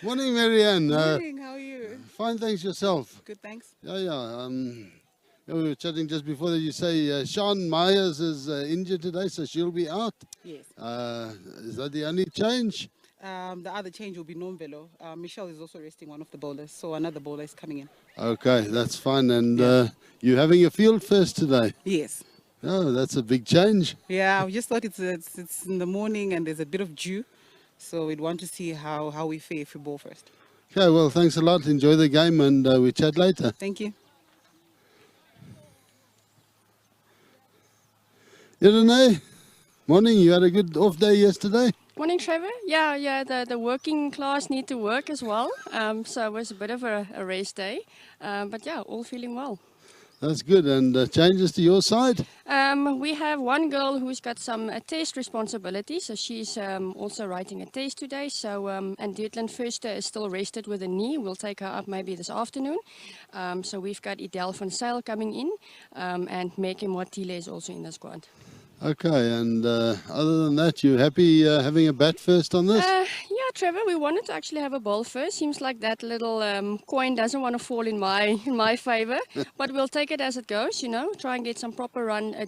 Morning, Marianne. Morning, how are you? Fine, thanks yourself. Good, thanks. Yeah. We were chatting just before that. You say Sean Myers is injured today, so she'll be out. Yes. Is that the only change? The other change will be Nombelo. Michelle is also resting one of the bowlers, so another bowler is coming in. Okay, that's fine. And you're having a field first today? Yes. Oh, that's a big change. Yeah, we just thought it's in the morning and there's a bit of dew, so we'd want to see how we fare if we bowl first. Okay, well, thanks a lot. Enjoy the game, and we chat later. Thank you. Renee, morning. You had a good off day yesterday? Morning, Trevor. Yeah. The working class need to work as well. So it was a bit of a rest day. But yeah, all feeling well. That's good. And changes to your side? We have one girl who's got some test responsibilities. So she's also writing a test today. So and Dietland Fuster is still rested with a knee. We'll take her up maybe this afternoon. So we've got Idel van Sail coming in. And Meke Mwatile is also in the squad. Okay, and other than that, you happy having a bat first on this? Yeah, Trevor, we wanted to actually have a ball first. Seems like that little coin doesn't want to fall in my favor, but we'll take it as it goes. Try and get some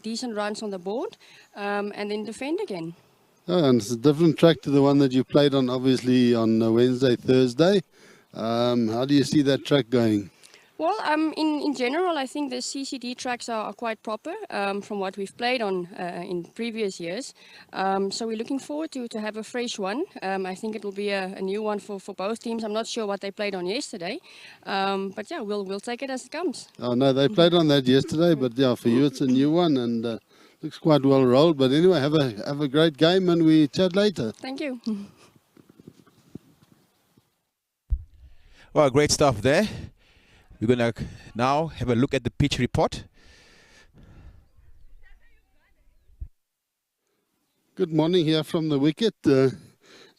decent runs on the board, and then defend again. Oh, and it's a different track to the one that you played on, obviously, on Wednesday, Thursday. How do you see that track going? Well, in general, I think the CCD tracks are quite proper from what we've played on in previous years. So we're looking forward to have a fresh one. I think it will be a new one for both teams. I'm not sure what they played on yesterday, but yeah, we'll take it as it comes. Oh no, they played on that yesterday, but yeah, for you it's a new one and looks quite well rolled. But anyway, have a great game, and we chat later. Thank you. Well, great stuff there. We're going to now have a look at the pitch report. Good morning here from the wicket, the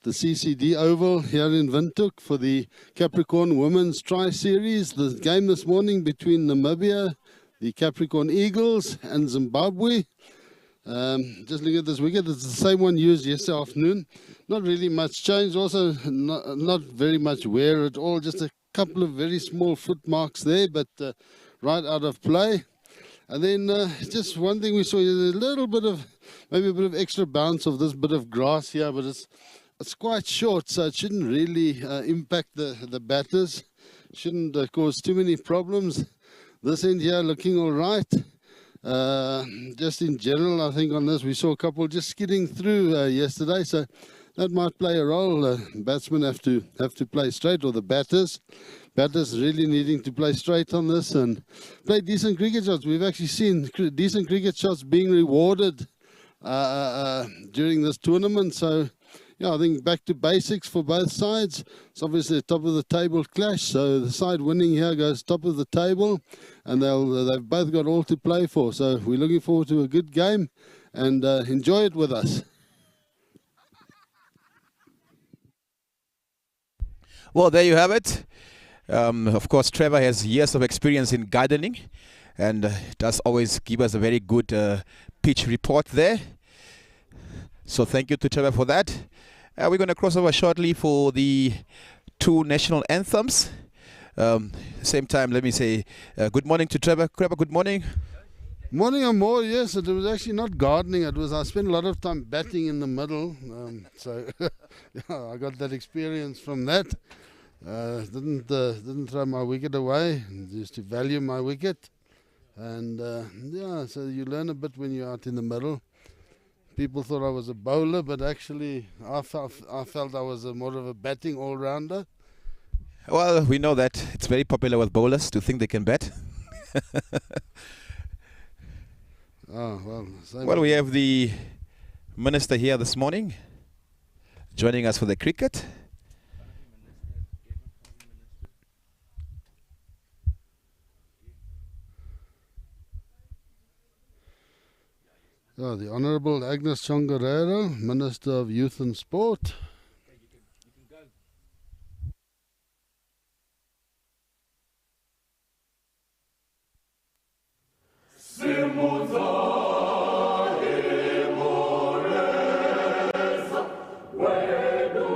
CCD Oval here in Windhoek for the Capricorn Women's Tri-Series. The game this morning between Namibia, the Capricorn Eagles, and Zimbabwe. Just looking at this wicket, it's the same one used yesterday afternoon. Not really much change, also not very much wear at all, just a couple of very small foot marks there, but right out of play. And then just one thing we saw is a little bit of, maybe a bit of extra bounce of this bit of grass here, but it's quite short, so it shouldn't really impact the batters. Shouldn't cause too many problems. This end here looking all right. Just in general, I think on this we saw a couple just skidding through yesterday, so that might play a role. Batsmen have to play straight, or the batters really needing to play straight on this and play decent cricket shots. We've actually seen decent cricket shots being rewarded during this tournament. So yeah, I think back to basics for both sides. It's obviously a top of the table clash, so the side winning here goes top of the table, and they've both got all to play for. So we're looking forward to a good game, and enjoy it with us. Well, there you have it. Of course, Trevor has years of experience in gardening and does always give us a very good pitch report there. So thank you to Trevor for that. We're going to cross over shortly for the two national anthems. Same time, let me say good morning to Trevor. Trevor, good morning. Morning or more, yes. It was actually not gardening. I spent a lot of time batting in the middle. So yeah, I got that experience from that. Didn't throw my wicket away. Used to value my wicket. And yeah, so you learn a bit when you're out in the middle. People thought I was a bowler, but actually I felt I was more of a batting all-rounder. Well, we know that it's very popular with bowlers to think they can bat. Oh, well, we have the minister here this morning joining us for the cricket. The Honourable Agnes Chongarero, Minister of Youth and Sport. Where do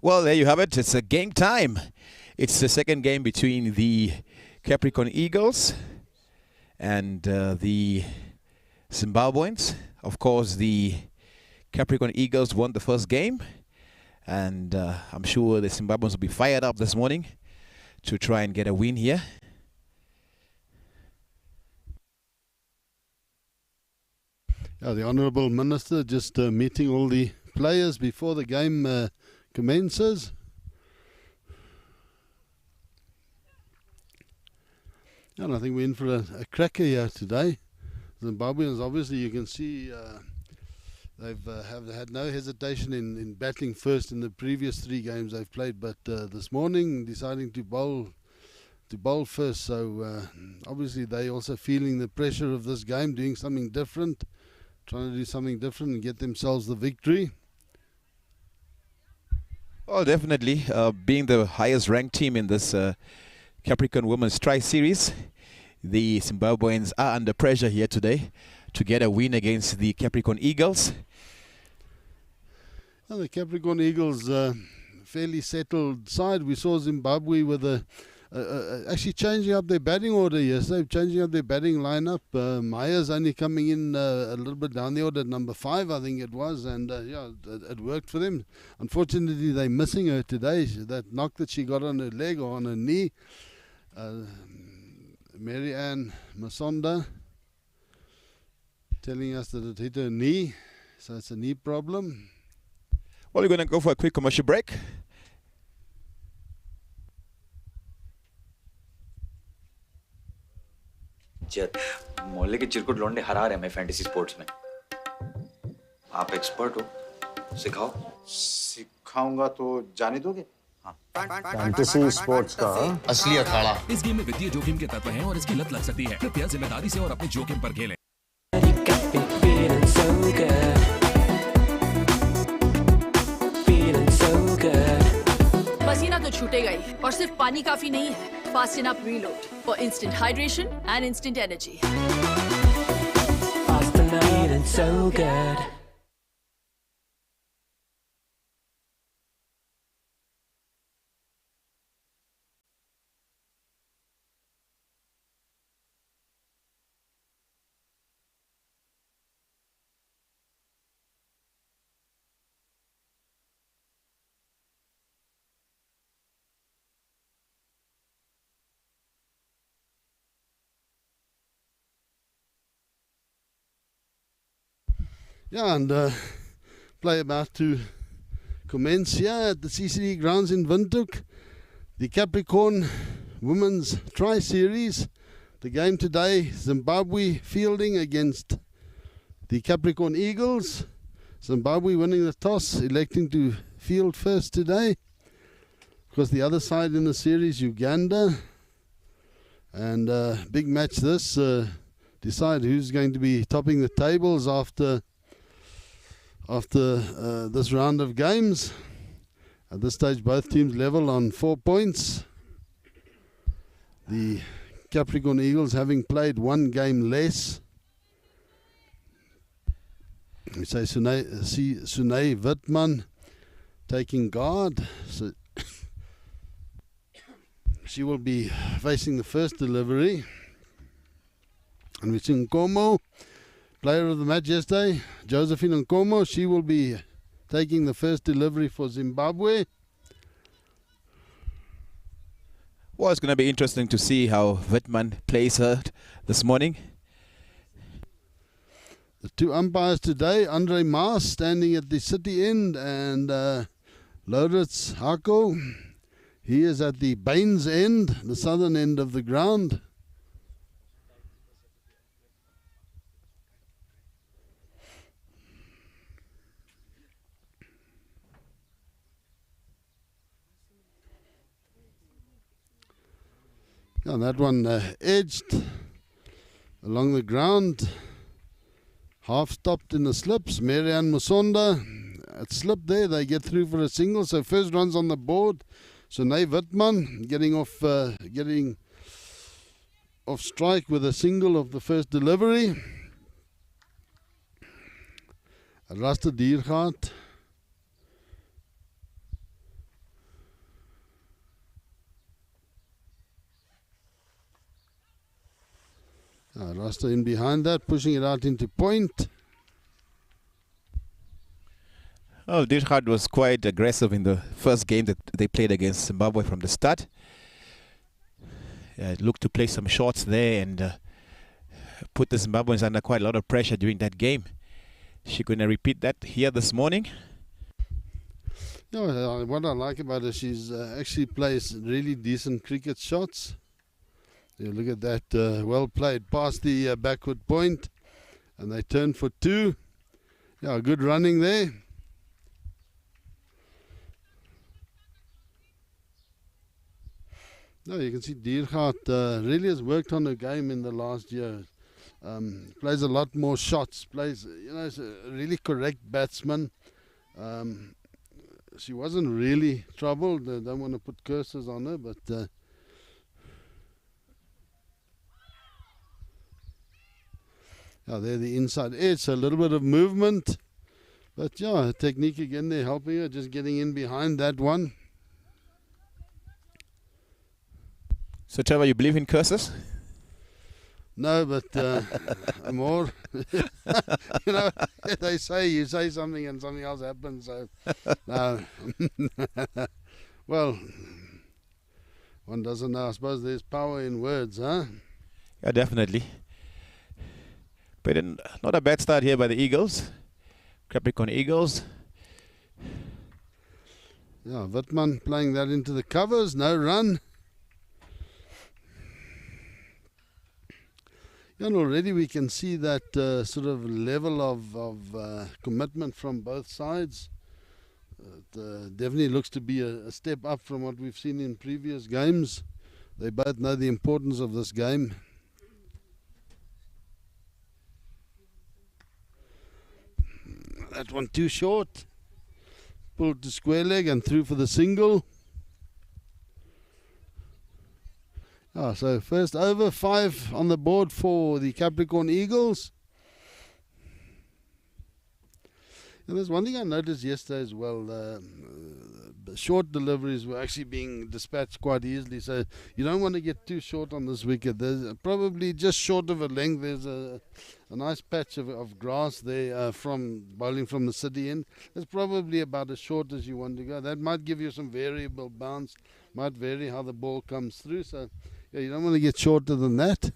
Well, there you have it. It's a game time. It's the second game between the Capricorn Eagles and the Zimbabweans. Of course, the Capricorn Eagles won the first game, and I'm sure the Zimbabweans will be fired up this morning to try and get a win here. The Honourable Minister just meeting all the players before the game commences. And I think we're in for a cracker here today. Zimbabweans, obviously, you can see they've have had no hesitation in battling first in the previous 3 games they've played, but this morning deciding to bowl first. So obviously they also feeling the pressure of this game, doing something different, trying to do something different and get themselves the victory. Oh, definitely. Being the highest ranked team in this Capricorn Women's Tri-Series, the Zimbabweans are under pressure here today to get a win against the Capricorn Eagles. Well, the Capricorn Eagles, fairly settled side. We saw Zimbabwe with a actually changing up their batting order yesterday, changing up their batting lineup. Meyer's only coming in a little bit down the order at number 5, I think it was, and yeah, it worked for them. Unfortunately, they're missing her today. That knock that she got on her leg or on her knee, Marianne Masonda telling us that it hit her knee, so it's a knee problem. Well, we're going to go for a quick commercial break. मोहल्ले के चिरकुट लौंडे हरा रहे हैं fantasy sports में। आप expert हो, सिखाओ। सिखाऊंगा तो जाने दोगे? फैंटेसी स्पोर्ट्स का असली अखाड़ा। इस गेम में वित्तीय जोखिम के तत्व हैं और इसकी लत लग सकती है। कृपया जिम्मेदारी से और अपने जोखिम पर खेलें। पसीना तो छूटेगा ही, और सिर्फ पानी काफी नहीं है। Fasten up reload for instant hydration and instant energy. Feeling so good. Yeah, and play about to commence here at the CCD grounds in Windhoek. The Capricorn Women's Tri-Series. The game today, Zimbabwe fielding against the Capricorn Eagles. Zimbabwe winning the toss, electing to field first today. Of course, the other side in the series, Uganda. And big match this. Decide who's going to be topping the tables after this round of games. At this stage, both teams level on 4 points. The Capricorn Eagles having played one game less. We say Sunay Wittmann taking guard. So she will be facing the first delivery. And we see Nkomo, player of the match yesterday, Josephine Nkomo. She will be taking the first delivery for Zimbabwe. Well, it's going to be interesting to see how Wittmann plays her this morning. The two umpires today, Andre Maas standing at the city end, and Lourdes Hako. He is at the Baines end, the southern end of the ground. Yeah, that one edged along the ground, half stopped in the slips. Marianne Musonda at slip there, they get through for a single. So first runs on the board. Sunay Wittmann getting off strike with a single of the first delivery. Rasta Diergaard. Rasta in behind that, pushing it out into point. Oh, Diergaard was quite aggressive in the first game that they played against Zimbabwe from the start. Looked to play some shots there and put the Zimbabweans under quite a lot of pressure during that game. She going to repeat that here this morning. Yeah, what I like about her, she's actually plays really decent cricket shots. Yeah, look at that, well played past the backward point, and they turn for 2. Yeah, good running there. No, you can see Diergaard really has worked on her game in the last year. Plays a lot more shots. Plays, is a really correct batsman. She wasn't really troubled. I don't want to put curses on her, but yeah, there the inside edge, so a little bit of movement. But yeah, technique again there helping her, just getting in behind that one. So Trevor, you believe in curses? No, but more, you know, they say you say something and something else happens. So, well, one doesn't know. I suppose there's power in words, huh? Yeah, definitely. But not a bad start here by the Eagles, Capricorn Eagles. Yeah, Wittmann playing that into the covers, no run. And already we can see that sort of level of commitment from both sides. It definitely looks to be a step up from what we've seen in previous games. They both know the importance of this game. That one too short. Pulled to square leg and through for the single. So first over, 5 on the board for the Capricorn Eagles. And there's one thing I noticed yesterday as well. The short deliveries were actually being dispatched quite easily. So you don't want to get too short on this wicket. There's probably just short of a length. There's a nice patch of grass there from bowling from the city end. It's probably about as short as you want to go. That might give you some variable bounce. Might vary how the ball comes through. So yeah, you don't want to get shorter than that.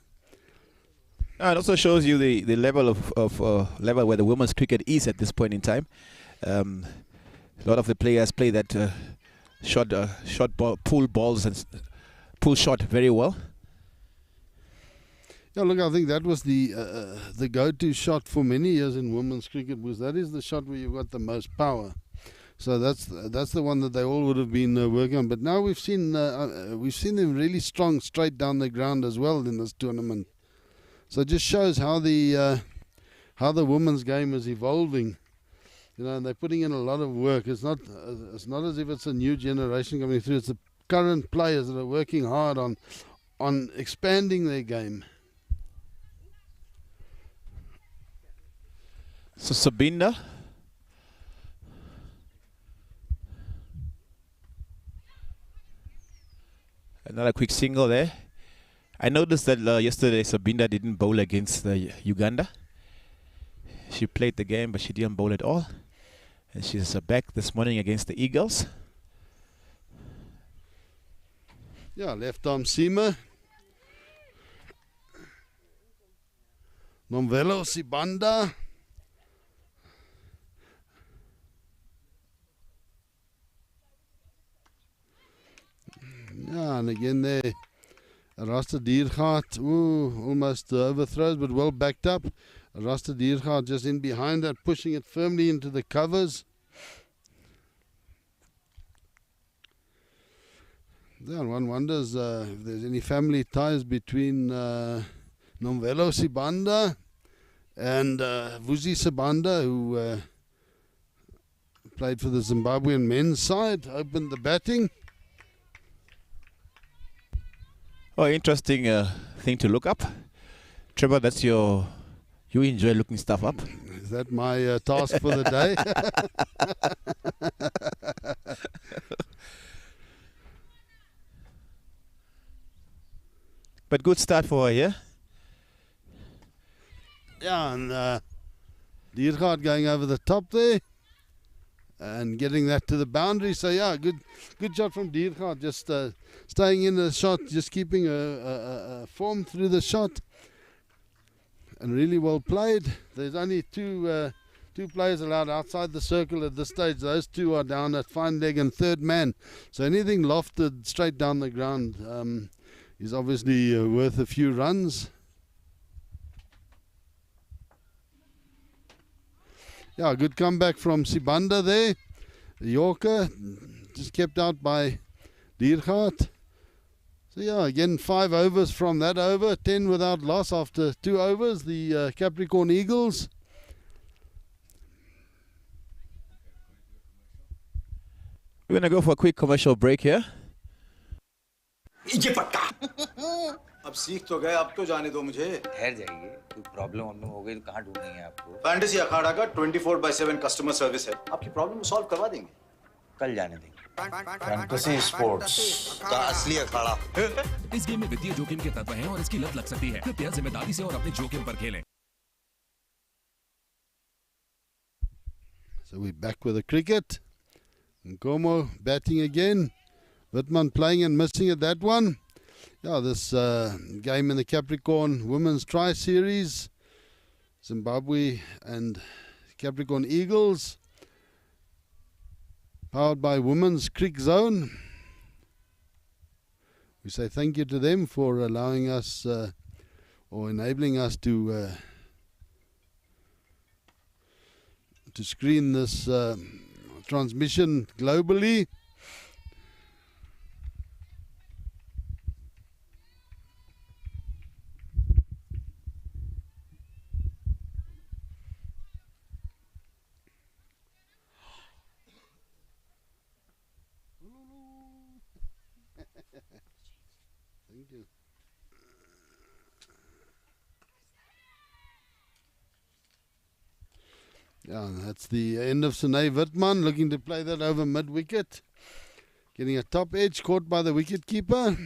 It also shows you the level of level where the women's cricket is at this point in time. A lot of the players play that short ball, pull balls and pull shot very well. Yeah, look, I think that was the go-to shot for many years in women's cricket, because that is the shot where you've got the most power. So that's the one that they all would have been working on. But now we've seen them really strong straight down the ground as well in this tournament. So it just shows how the women's game is evolving. You know, and they're putting in a lot of work. It's not as if it's a new generation coming through. It's the current players that are working hard on expanding their game. So Sabinda. Another quick single there. I noticed that yesterday Sabinda didn't bowl against Uganda. She played the game, but she didn't bowl at all. And she's back this morning against the Eagles. Yeah, left arm seamer. Nomvelo Sibanda. Yeah, and again there, Rasta Diergaard, almost overthrows, but well backed up. Rasta Diergaard just in behind that, pushing it firmly into the covers. Yeah, one wonders if there's any family ties between Nomvelo Sibanda and Vusi Sibanda, who played for the Zimbabwean men's side, opened the batting. Oh, interesting thing to look up. Trevor, that's you enjoy looking stuff up. Is that my task for the day? But good start for her here. Yeah, and Diergaard going over the top there and getting that to the boundary. So yeah, good shot from Diergaard, just staying in the shot, just keeping a form through the shot, and really well played. There's only two players allowed outside the circle at this stage. Those two are down at fine leg and third man, so anything lofted straight down the ground is obviously worth a few runs. Yeah, good comeback from Sibanda there. The Yorker just kept out by Diergaard. So yeah, again 5 overs from that over, 10 without loss after 2 overs. The Capricorn Eagles. We're gonna go for a quick commercial break here. ये पक्का अब सीख तो गए, अब तो जाने दो मुझे। ठहर जाइए, कोई प्रॉब्लम हो गई तो कहाँ ढूंढेंगे आपको? फैंटेसी अखाड़ा का 24/7 कस्टमर सर्विस है, आपकी प्रॉब्लम सॉल्व करवा देंगे। कल जाने देंगे। फैंटेसी स्पोर्ट्स का असली अखाड़ा। इस गेम में वित्तीय जोखिम के तत्व हैं और इसकी लत लग सकती है। कृपया जिम्मेदारी से और अपने जोखिम पर खेलें। So we're back with the cricket. Nkomo batting again. Wittmann playing and missing at that one. Yeah, this game in the Capricorn Women's Tri-Series. Zimbabwe and Capricorn Eagles. Powered by Women's Crick Zone. We say thank you to them for allowing us or enabling us to screen this transmission globally. Thank you. Yeah, that's the end of Sunay Wittmann, looking to play that over mid-wicket. Getting a top edge, caught by the wicket-keeper.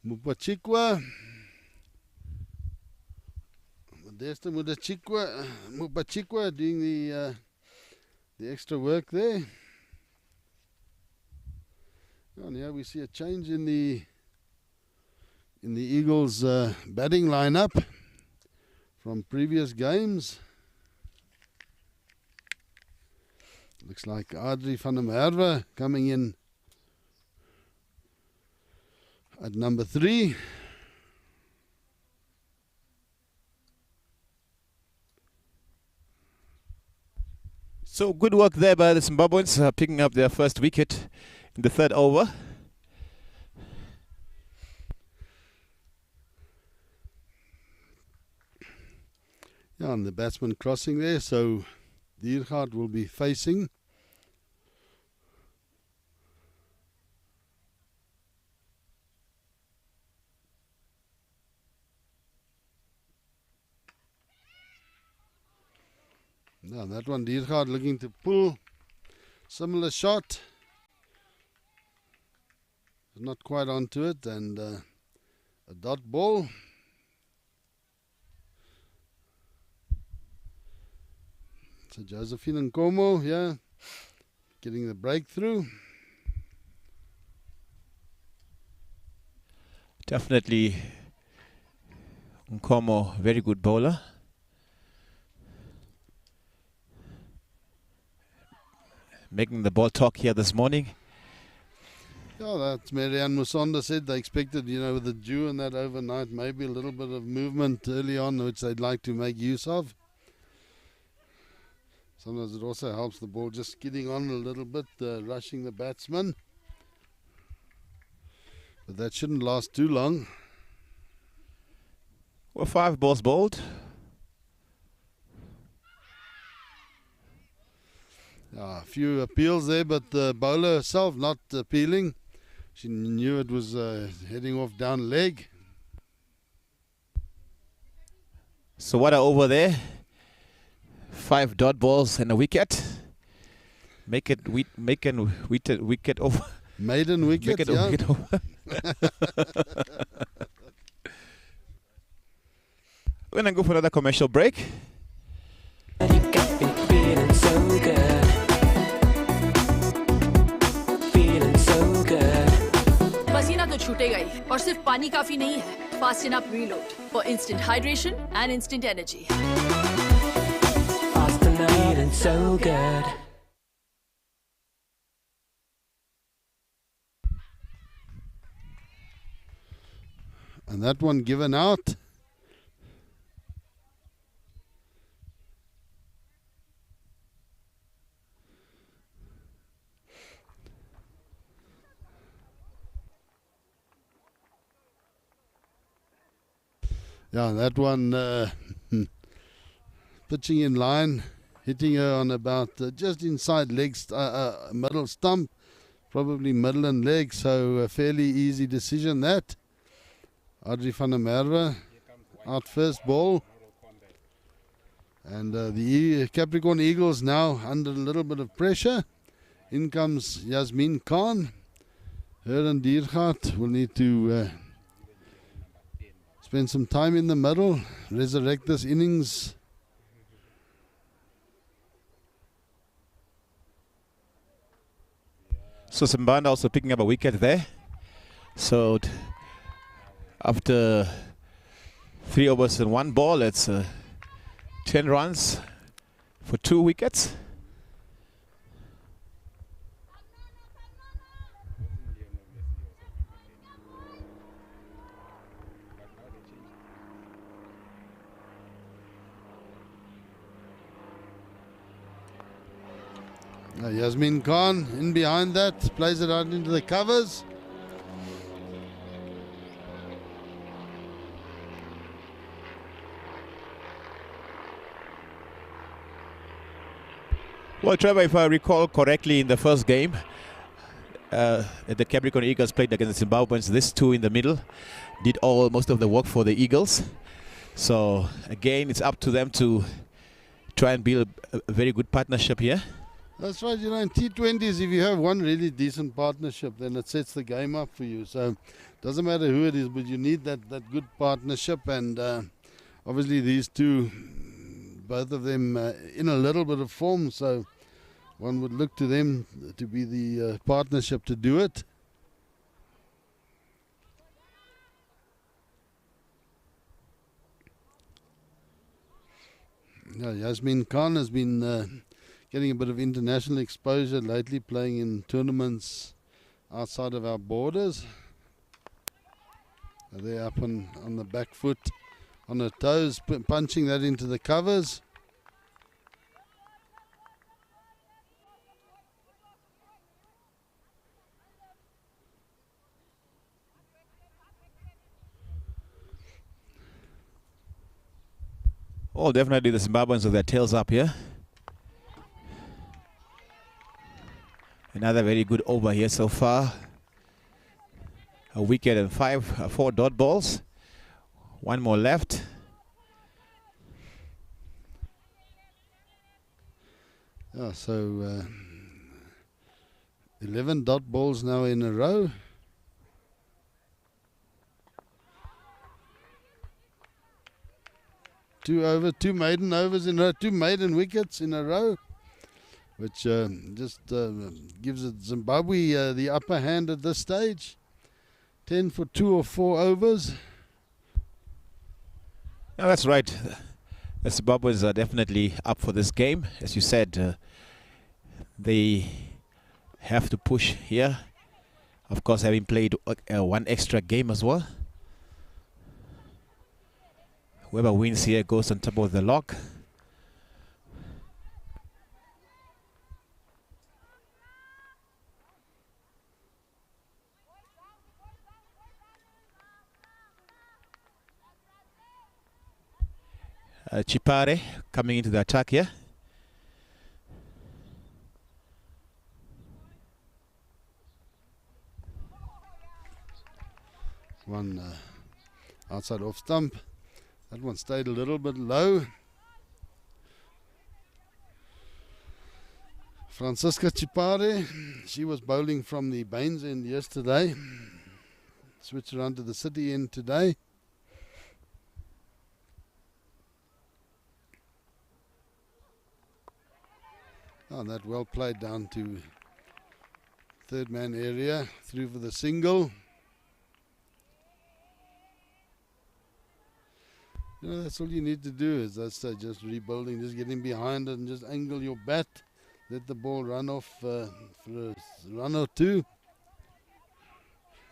Mupachikwa. Modesta Mupachikwa doing the extra work there. And here we see a change in the Eagles' batting lineup from previous games. Looks like Adri van der Merwe coming in at number 3. So good work there by the Zimbabweans, picking up their first wicket in the 3rd over. Yeah, and the batsman crossing there, so Diergaard will be facing. Now that one, Diergaard looking to pull. Similar shot. Not quite onto it, and a dot ball. So Josephine Nkomo, yeah, getting the breakthrough. Definitely Nkomo, very good bowler. Making the ball talk here this morning. Yeah, that's Marianne Musonda said. They expected, with the dew and that overnight, maybe a little bit of movement early on, which they'd like to make use of. Sometimes it also helps the ball just skidding on a little bit, rushing the batsman. But that shouldn't last too long. Well, 5 balls bowled. A few appeals there, but the bowler herself not appealing. She knew it was heading off down leg. So what are over there? 5 dot balls and a wicket. Make it wicket over. Maiden wicket, Make it a wicket over. We're gonna go for another commercial break. You got me feeling so good. Feeling so good. पसीना तो छूटेगा ही और सिर्फ पानी काफी नहीं है. Fasten up reload for instant hydration and instant energy. Faster feeling so good. And that one given out. Yeah, that one pitching in line, hitting her on about just inside legs, middle stump, probably middle and leg, so a fairly easy decision that. Adri van der Merwe out first ball. And the Capricorn Eagles now under a little bit of pressure. In comes Yasmin Khan. Her and Diergaard will need to spend some time in the middle, resurrect this innings. So Zimbabwe also picking up a wicket there. So after 3 overs and 1 ball, it's 10 runs for 2 wickets. Yasmin Khan in behind that, plays it out into the covers. Well, Trevor, if I recall correctly, in the first game, the Capricorn Eagles played against the Zimbabweans. These two in the middle did most of the work for the Eagles. So again, it's up to them to try and build a very good partnership here. That's right, you know, in T20s, if you have one really decent partnership, then it sets the game up for you. So it doesn't matter who it is, but you need that good partnership. And obviously these two, both of them in a little bit of form, so one would look to them to be the partnership to do it. Yeah, Yasmin Khan has been getting a bit of international exposure lately, playing in tournaments outside of our borders. They're up on the back foot, on her toes, punching that into the covers. Oh, definitely the Zimbabweans with their tails up here. Another very good over here so far. A wicket and 4 dot balls. 1 more left. Yeah, so 11 dot balls now in a row. Two maiden overs in a row, 2 maiden wickets in a row, which just gives it Zimbabwe the upper hand at this stage. 10 for 2 or 4 overs. No, that's right. The Zimbabweans are definitely up for this game. As you said, they have to push here. Of course, having played 1 extra game as well. Whoever wins here goes on top of the log. Chipare coming into the attack here. One outside off stump. That one stayed a little bit low. Francisca Chipare, she was bowling from the Baines end yesterday. Switched around to the City end today. Oh, that well played down to third man area, through for the single. You know, that's all you need to do is just rebuilding, just getting behind it and just angle your bat, let the ball run off for a run or 2.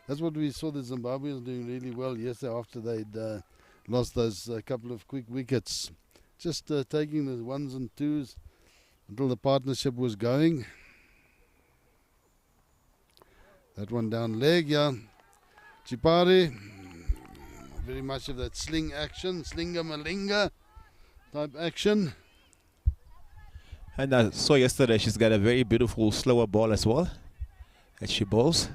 That's what we saw the Zimbabweans doing really well yesterday after they'd lost those couple of quick wickets. Just taking the 1s and 2s until the partnership was going. That one down leg, yeah. Chipare. Very much of that sling action, slinga-malinga type action. And I saw yesterday she's got a very beautiful slower ball as well that she bowls.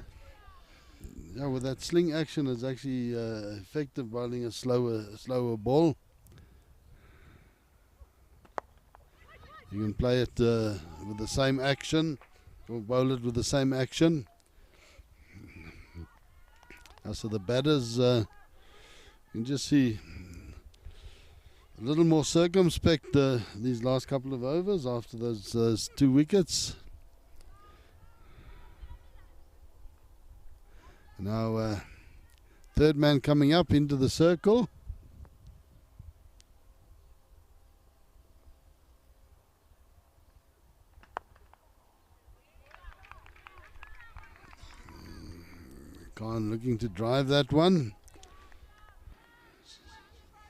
Yeah, with that sling action, it's actually effective bowling a slower ball. You can play it with the same action, or bowl it with the same action. So the batters, you can just see a little more circumspect these last couple of overs after those 2 wickets. Now third man coming up into the circle. Khan looking to drive that one.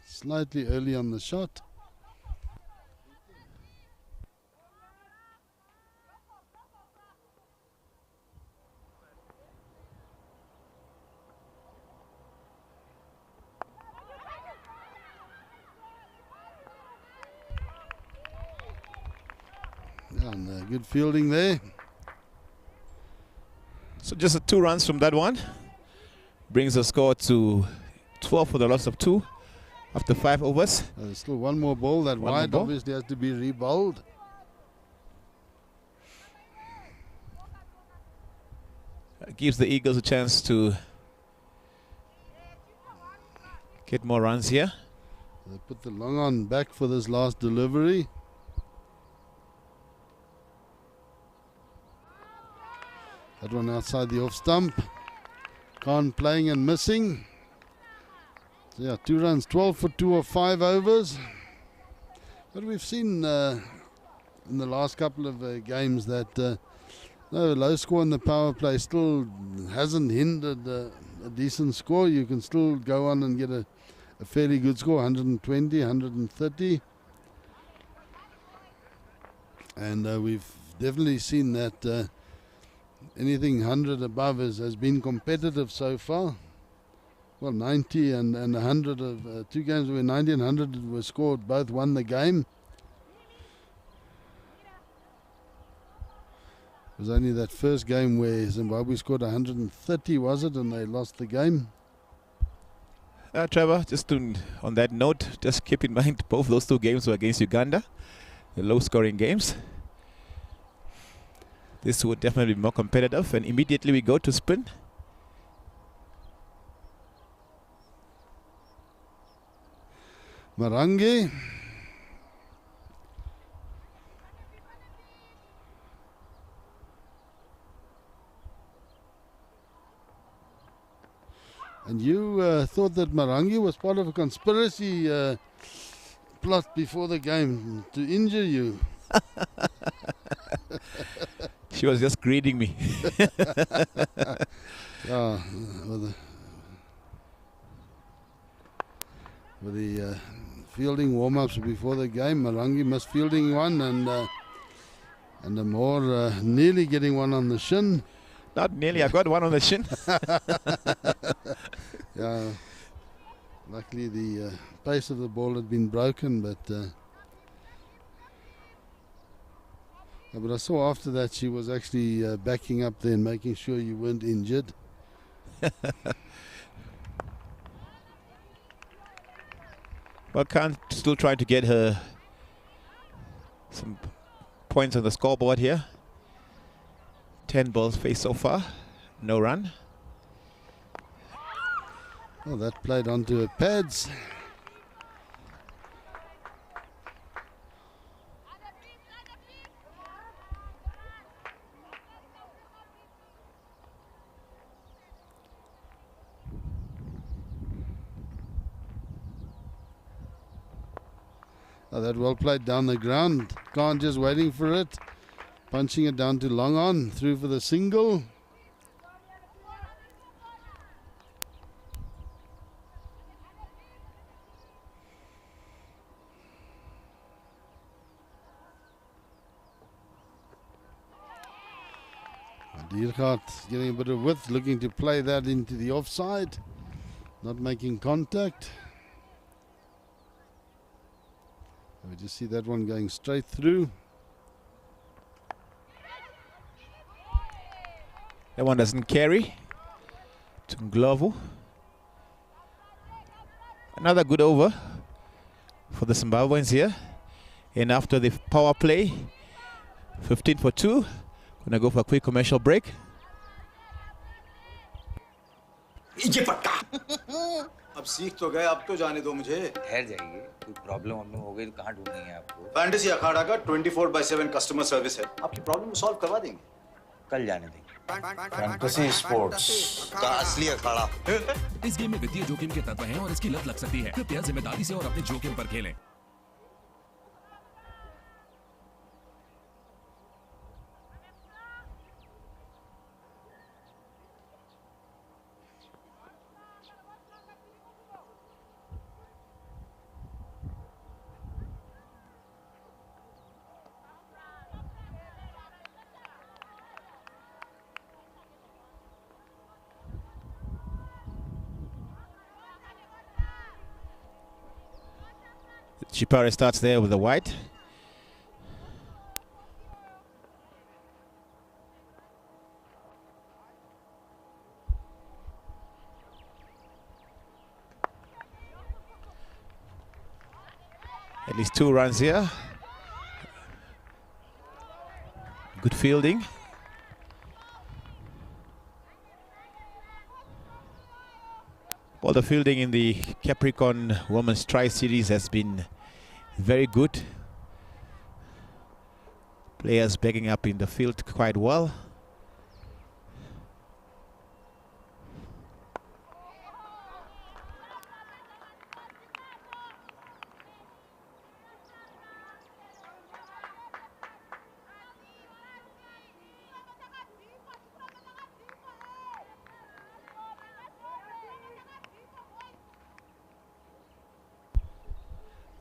Slightly early on the shot. And good fielding there. So just 2 runs from that one. Brings the score to 12 for the loss of 2 after 5 overs. There's still one more ball. That wide obviously has to be re-bowled. Gives the Eagles a chance to get more runs here. They put the long on back for this last delivery. That one outside the off stump. Khan playing and missing. So yeah, 2 runs, 12 for 2 of 5 overs. But we've seen in the last couple of games that no, low score in the power play still hasn't hindered a decent score. You can still go on and get a fairly good score, 120, 130. And we've definitely seen that anything 100 above has been competitive so far. Well, 90 and 100 of 2 games where 90 and 100 were scored, both won the game. It was only that first game where Zimbabwe scored 130, was it, and they lost the game. Trevor, just on that note, just keep in mind both those 2 games were against Uganda, the low-scoring games. This would definitely be more competitive, and immediately we go to spin. Marangi. And you thought that Marangi was part of a conspiracy plot before the game to injure you. She was just greeting me. Yeah, with the fielding warm-ups before the game, Marangi missed fielding one, and the more nearly getting one on the shin. Not nearly, I got one on the shin. Yeah, luckily the pace of the ball had been broken, but I saw after that she was actually backing up there and making sure you weren't injured. Well, Khan still trying to get her some points on the scoreboard here. 10 balls faced so far, no run. Oh, that played onto her pads. Oh, that well played down the ground. Khan just waiting for it. Punching it down to long on. Through for the single. Diergaard getting a bit of width. Looking to play that into the offside. Not making contact. We just see that one going straight through. That one doesn't carry. To Nglovu. Another good over for the Zimbabweans here. And after they've power play. 15 for 2. Gonna go for a quick commercial break. अब सीख तो गए, अब तो जाने दो मुझे। ठहर जाइए, कोई प्रॉब्लम हमने हो गई तो कहाँ ढूंढेंगे आपको? फैंटेसी अखाड़ा का 24/7 कस्टमर सर्विस है, आपकी प्रॉब्लम सॉल्व करवा देंगे। कल जाने देंगे। फैंटेसी स्पोर्ट्स का असली अखाड़ा। इस गेम में वित्तीय जोखिम के तत्व हैं और इसकी लत लग सकती है। कृपया जिम्मेदारी से और अपने जोखिम पर खेलें। Chipare starts there with the white. At least 2 runs here. Good fielding. Well, the fielding in the Capricorn Women's Tri-Series has been very good. Players backing up in the field quite well.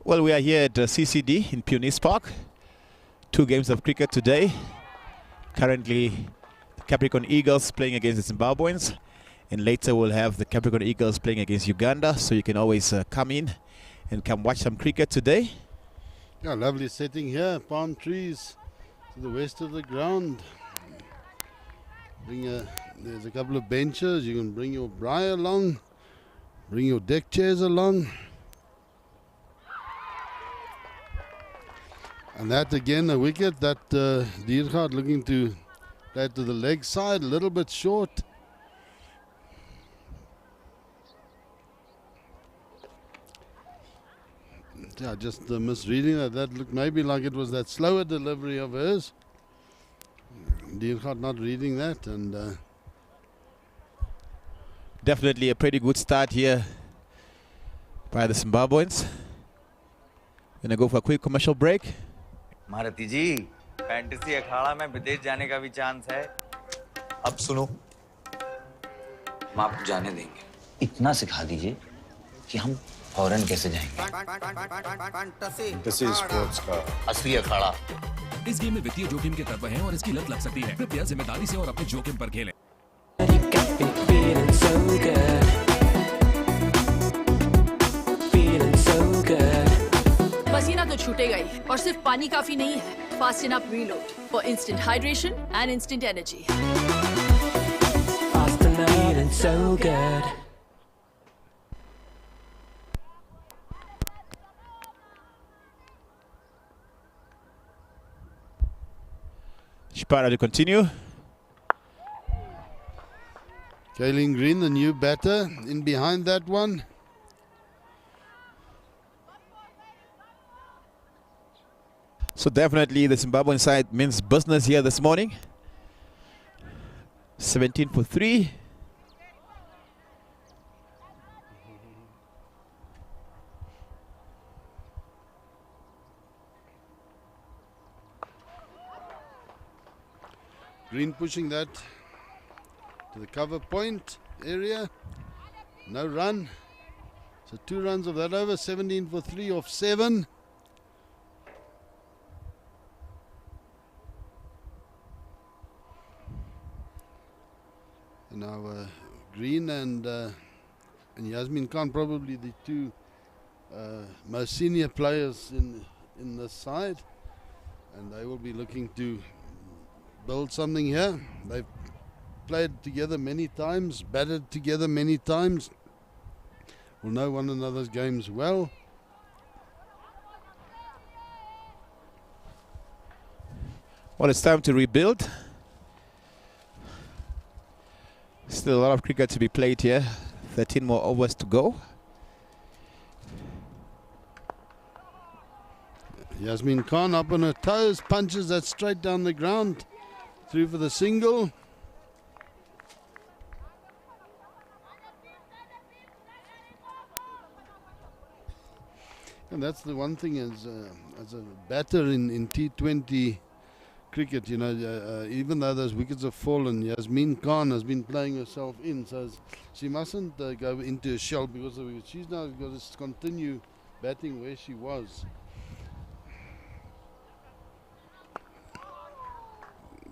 Well, we are here at CCD in Punis Park. 2 games of cricket today. Currently, the Capricorn Eagles playing against the Zimbabweans. And later we'll have the Capricorn Eagles playing against Uganda. So you can always come in and come watch some cricket today. Yeah, lovely setting here. Palm trees to the west of the ground. There's a couple of benches. You can bring your braai along. Bring your deck chairs along. And that again, a wicket that Diergaard looking to play to the leg side, a little bit short. Yeah, just misreading that. That looked maybe like it was that slower delivery of hers. Diergaard not reading that, and definitely a pretty good start here by the Zimbabweans. Gonna go for a quick commercial break. Maruti ji, fantasy अखाड़ा में विदेश जाने का भी chance है। अब सुनो, हम आपको जाने देंगे। इतना सिखा दीजिए कि हम फौरन कैसे जाएंगे। फैंटेसी स्पोर्ट्स का असली अखाड़ा। इस गेम में वित्तीय जोखिम के तत्व हैं और इसकी लत लग सकती है। कृपया जिम्मेदारी से और अपने जोखिम पर खेलें। You got me feeling so good. Feeling so good. पसीना तो छूटेगा ही, और सिर्फ पानी काफी नहीं है। Fast enough reload for instant hydration and instant energy. Fast and feeling so good. Chipara to continue. Kaylin Green, the new batter, in behind that one. So definitely the Zimbabwean side means business here this morning. 17 for 3. Green pushing that to the cover point area. No run. So 2 runs of that over. 17 for 3 off 7. And now Green and Yasmin Khan, probably the 2 most senior players in this side, and they will be looking to build something here. They've played together many times, batted together many times, will know one another's games well. Well, it's time to rebuild. Still a lot of cricket to be played here. 13 more overs to go. Yasmin Khan up on her toes, punches that straight down the ground. Through for the single. And that's the one thing as a batter in T20 cricket, you know, even though those wickets have fallen, Yasmin Khan has been playing herself in, so she mustn't go into a shell because of it. She's now got to continue batting where she was.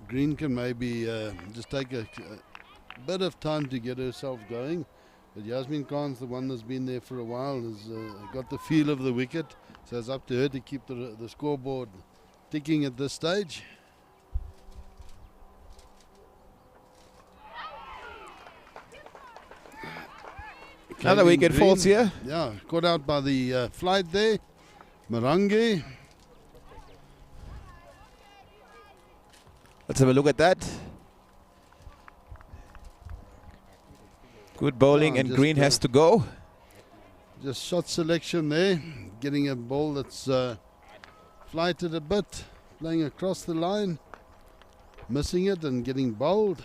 Green can maybe just take a bit of time to get herself going, but Yasmin Khan's the one that's been there for a while, has got the feel of the wicket, so it's up to her to keep the scoreboard ticking at this stage. Another wicket falls here. Yeah, caught out by the flight there. Marangi. Let's have a look at that. Good bowling, and Green has to go. Just shot selection there. Getting a ball that's flighted a bit. Playing across the line. Missing it and getting bowled.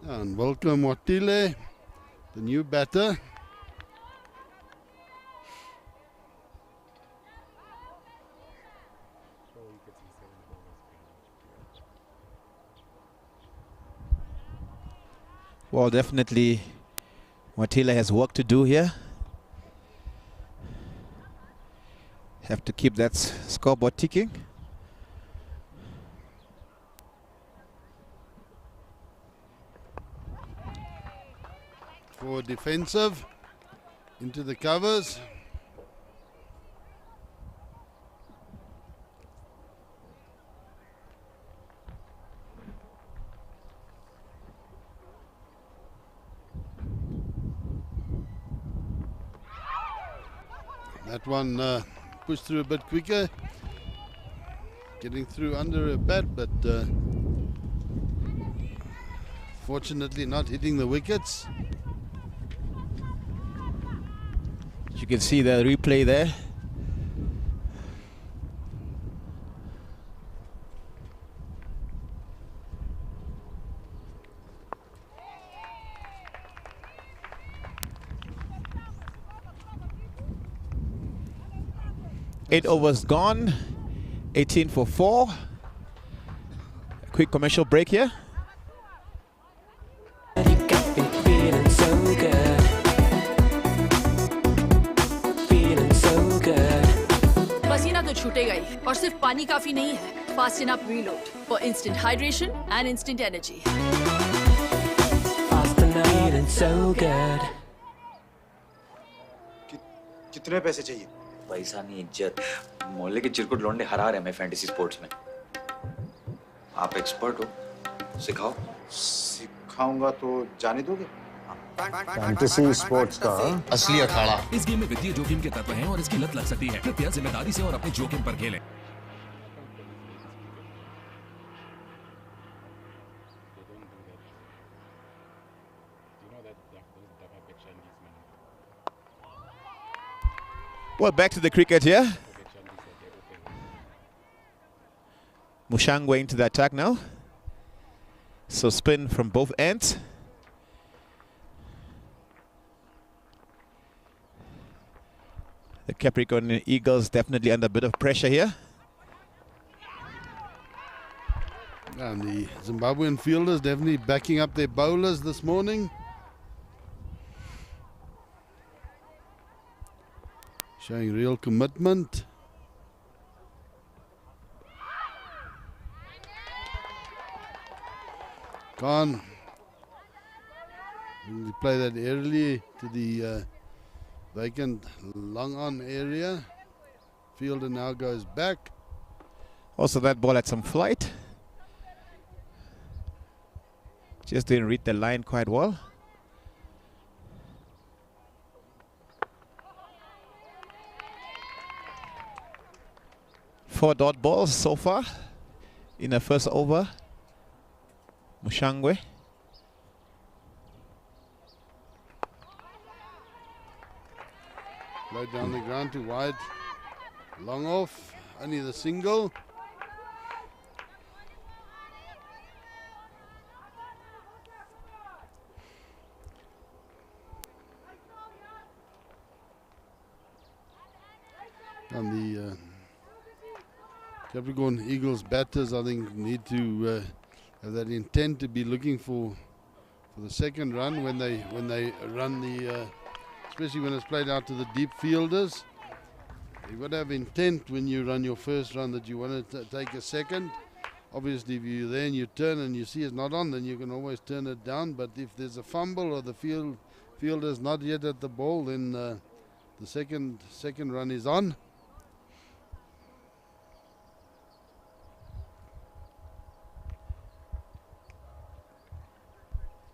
And welcome Watile, the new batter. Well, definitely Watile has work to do here. Have to keep that scoreboard ticking. For defensive, into the covers. That one pushed through a bit quicker, getting through under a bat, but fortunately not hitting the wickets. You can see the replay there. Eight overs gone, 18 for 4. A quick commercial break here. Feeling so good. Feeling so good. पसीना तो छूटेगा ही, और सिर्फ पानी काफी नहीं है. Fasten up reload for instant hydration and instant energy. Feeling so good. कितने पैसे चाहिए? पैसा नहीं, इज्जत. मोहल्ले के चिरकुट लौंडे हरा रहे हैं फैंटेसी स्पोर्ट्स में. आप एक्सपर्ट हो, सिखाओ. सिखाऊंगा तो जाने दोगे? फैंटेसी स्पोर्ट्स का असली अखाड़ा. इस गेम में वित्तीय जोखिम के तत्व हैं और इसकी लत लग सकती है. कृपया जिम्मेदारी से और अपने जोखिम पर खेलें. Well, back to the cricket here. Mushangwe into the attack now. So spin from both ends. The Capricorn Eagles definitely under a bit of pressure here. And the Zimbabwean fielders definitely backing up their bowlers this morning. Showing real commitment. Khan We play that early to the vacant long on area. Fielder now goes back. Also, that ball had some flight. Just didn't read the line quite well. Four dot balls so far in the first over. Mushangwe. Low down the ground to wide. Long off. Only the single. And the Capricorn Eagles batters, I think, need to have that intent to be looking for the second run when they run the, especially when it's played out to the deep fielders. You've got to have intent when you run your first run that you want to take a second. Obviously, if you're there and you turn and you see it's not on, then you can always turn it down. But if there's a fumble or the fielder's not yet at the ball, then the second run is on.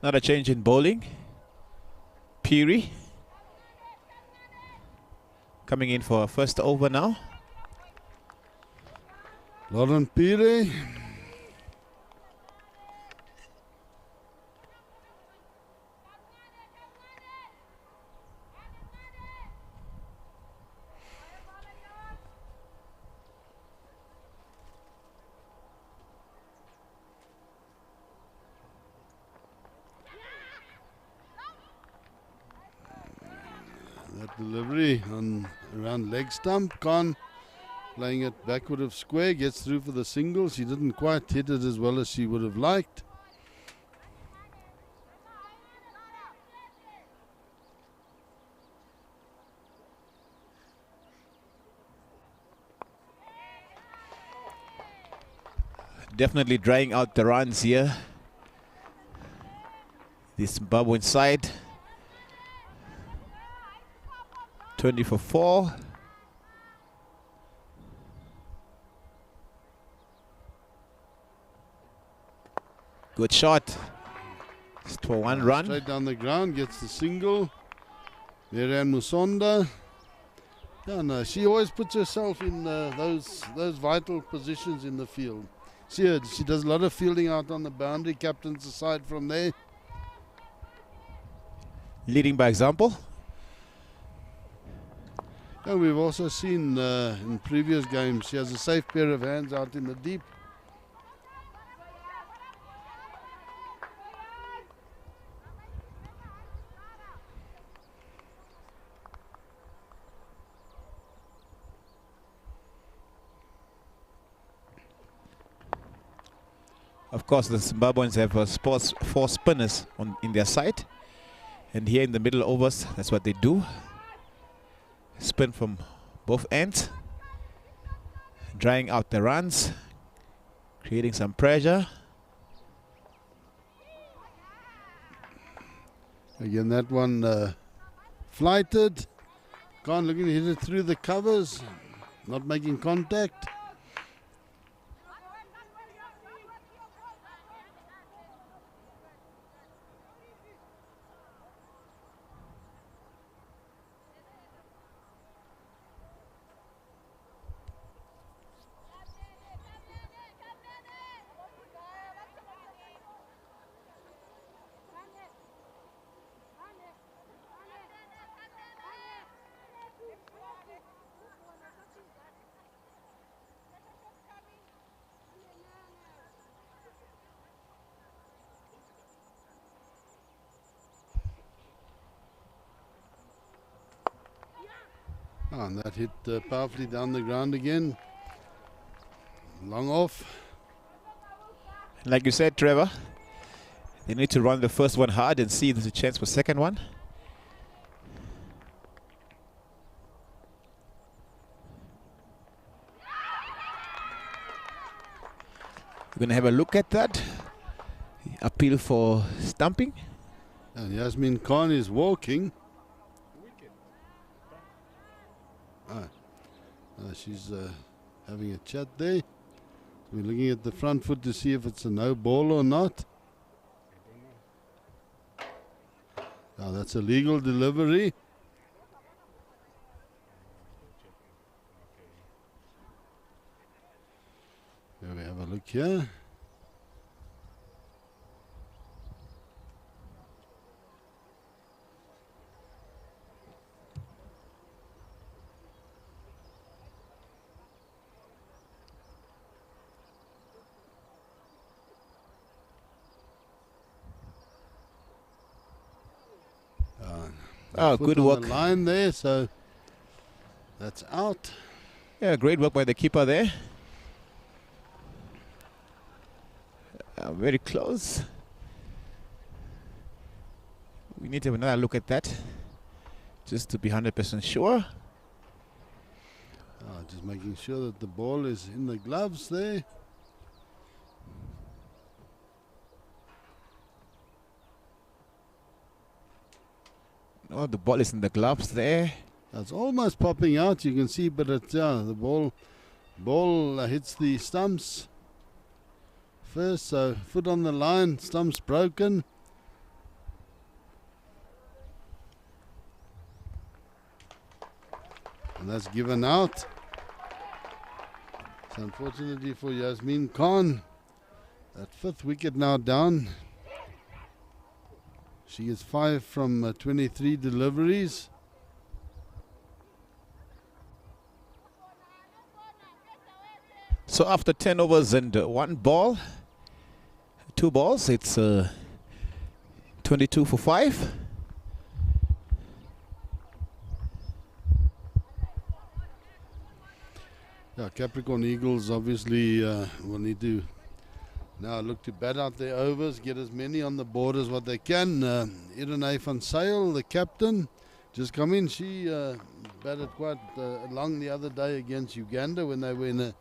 Another change in bowling. Piri coming in for first over now. Lauren Piri. That delivery on around leg stump. Khan playing it backward of square, gets through for the single. She didn't quite hit it as well as she would have liked. Definitely drying out the runs here. The Zimbabwean side. 20 for 4. Good shot. Just for one run. Straight down the ground, gets the single. Marianne Musonda. Yeah, no, she always puts herself in those vital positions in the field. She does a lot of fielding out on the boundary. Captains aside from there. Leading by example. And we've also seen in previous games, she has a safe pair of hands out in the deep. Of course, the Zimbabweans have four spinners in their side. And here in the middle overs, that's what they do. Spin from both ends. Drying out the runs. Creating some pressure. Again, that one flighted. Khan looking to hit it through the covers. Not making contact. And that hit powerfully down the ground again. Long off. Like you said, Trevor, they need to run the first one hard and see if there's a chance for second one. We're going to have a look at that. Appeal for stumping. And Yasmin Khan is walking. She's having a chat there. We're looking at the front foot to see if it's a no ball or not. Now that's a legal delivery. Here we have a look here. Good on work. The line there, so that's out. Yeah, great work by the keeper there. Very close. We need to have another look at that, just to be 100% sure. Just making sure that the ball is in the gloves there. Oh, the ball is in the gloves there. It's almost popping out, you can see, but it's, the ball hits the stumps first, so foot on the line, stumps broken. And that's given out. So unfortunately for Yasmin Khan, that 5th wicket now down. She is 5 from 23 deliveries. So after 10 overs and 1 ball, 2 balls, it's 22 for 5. Yeah, Capricorn Eagles obviously will need to now look to bat out their overs, get as many on the board as what they can. Irene van Zyl, the captain, just come in. She batted quite long the other day against Uganda when they were in a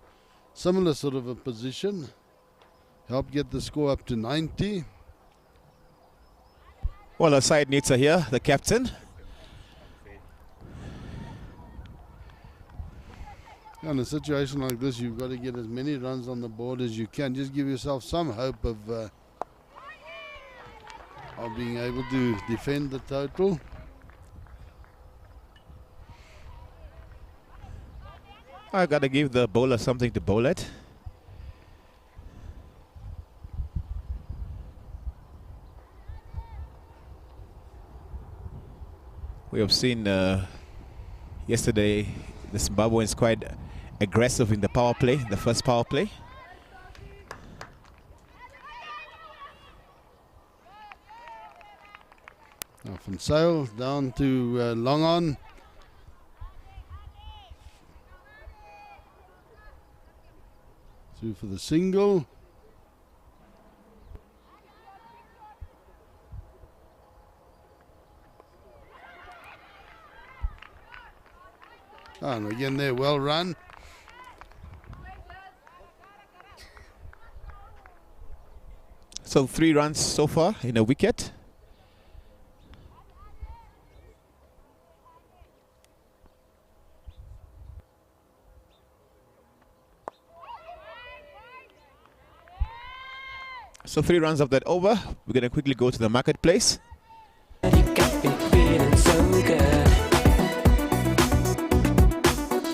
similar sort of a position. Helped get the score up to 90. Well, her side needs her here, the captain. In a situation like this, you've got to get as many runs on the board as you can. Just give yourself some hope of being able to defend the total. I got to give the bowler something to bowl at. We have seen yesterday the Zimbabweans quite aggressive in the power play, the first power play. Now from Zyl down to long on. Through for the single. And again there, well run. So 3 runs so far in a wicket. So 3 runs of that over. We're going to quickly go to the marketplace. You got me feeling so good.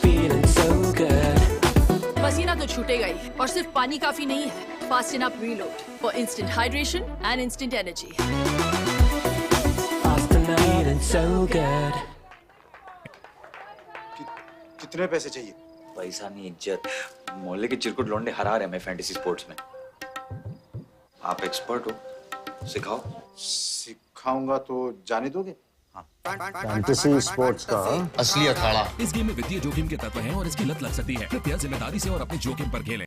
Feeling so good. पसीना तो छूटेगा ही और सिर्फ पानी काफी नहीं है. Fasten up reload for instant hydration and instant energy. Fasten up. Feeling so good. कितने पैसे चाहिए? पैसा नहीं, इज्जत. मोहल्ले के चिरकुट लौंडे हरा रहे हैं मैं फैंटेसी स्पोर्ट्स में. आप एक्सपर्ट हो, सिखाओ. सिखाऊंगा तो जाने दोगे? फैंटेसी स्पोर्ट्स का असली अखाड़ा. इस गेम में वित्तीय जोखिम के तत्व हैं और इसकी लत लग सकती है. कृपया जिम्मेदारी से और अपने जोखिम पर खेलें.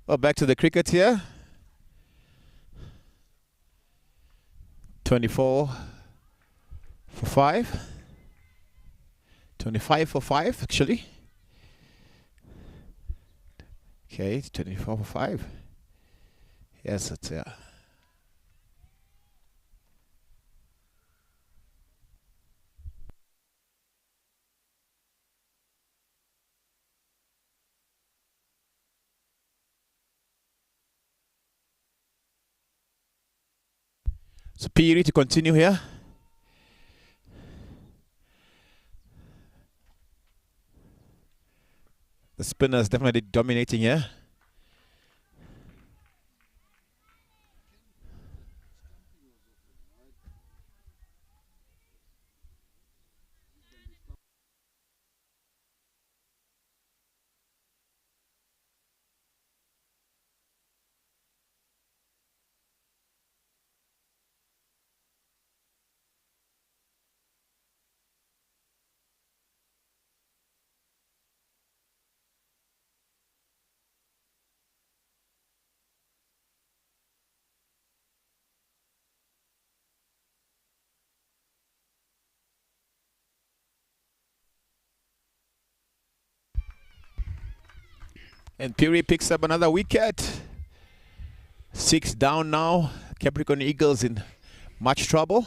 Well, back to the cricket here. 24 for 5. 25 for 5 actually. Okay, 24 for 5. Yes, it's So Piri to continue here. The spinner is definitely dominating here. And Piri picks up another wicket. 6 down now. Capricorn Eagles in much trouble.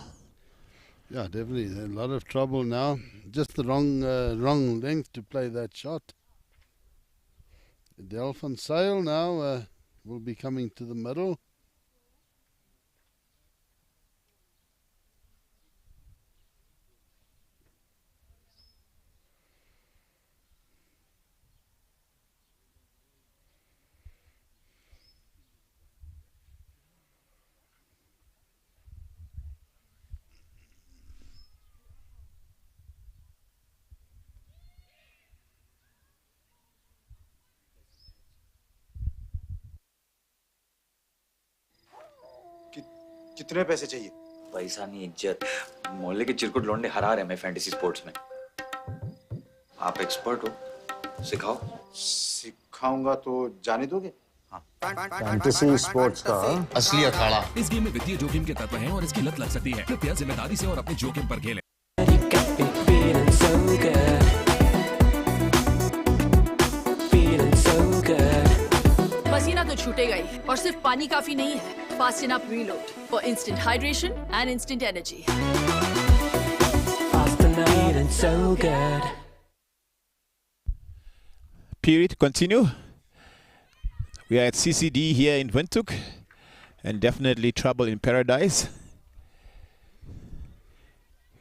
Yeah, definitely. They're in a lot of trouble now. Just the wrong length to play that shot. Delphin Sail now will be coming to the middle. कितने पैसे चाहिए? पैसा नहीं इज्जत। मोहल्ले के चिरकुट लौंडे हरा रहे हैं फैंटेसी स्पोर्ट्स में। आप एक्सपर्ट हो, सिखाओ। सिखाऊंगा तो जाने दोगे? फैंटेसी स्पोर्ट्स का असली अखाड़ा। इस गेम में वित्तीय जोखिम के तत्व हैं और इसकी लत लग सकती है। कृपया जिम्मेदारी से और अपने जोखिम पर खेलें। You got me feeling so good. Feeling so good. पसीना तो छूटेगा ही और सिर्फ पानी काफी नहीं है। Fasten up reload for instant hydration and instant energy. Fast and feeling so good. Piri to continue. We are at CCD here in Windhoek, and definitely trouble in paradise.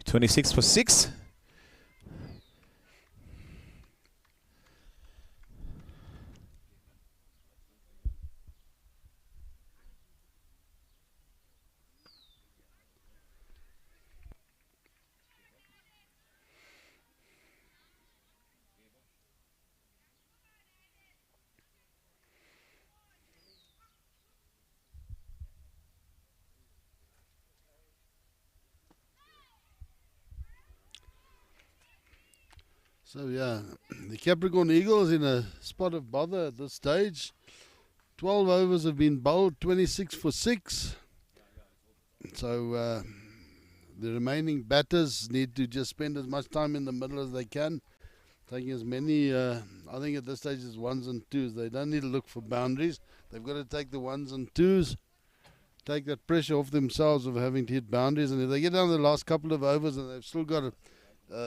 26 for 6. So yeah, the Capricorn Eagles in a spot of bother at this stage. 12 overs have been bowled, 26 for 6. So the remaining batters need to just spend as much time in the middle as they can, taking as many, I think at this stage it's ones and twos. They don't need to look for boundaries. They've got to take the ones and twos, take that pressure off themselves of having to hit boundaries. And if they get down to the last couple of overs and they've still got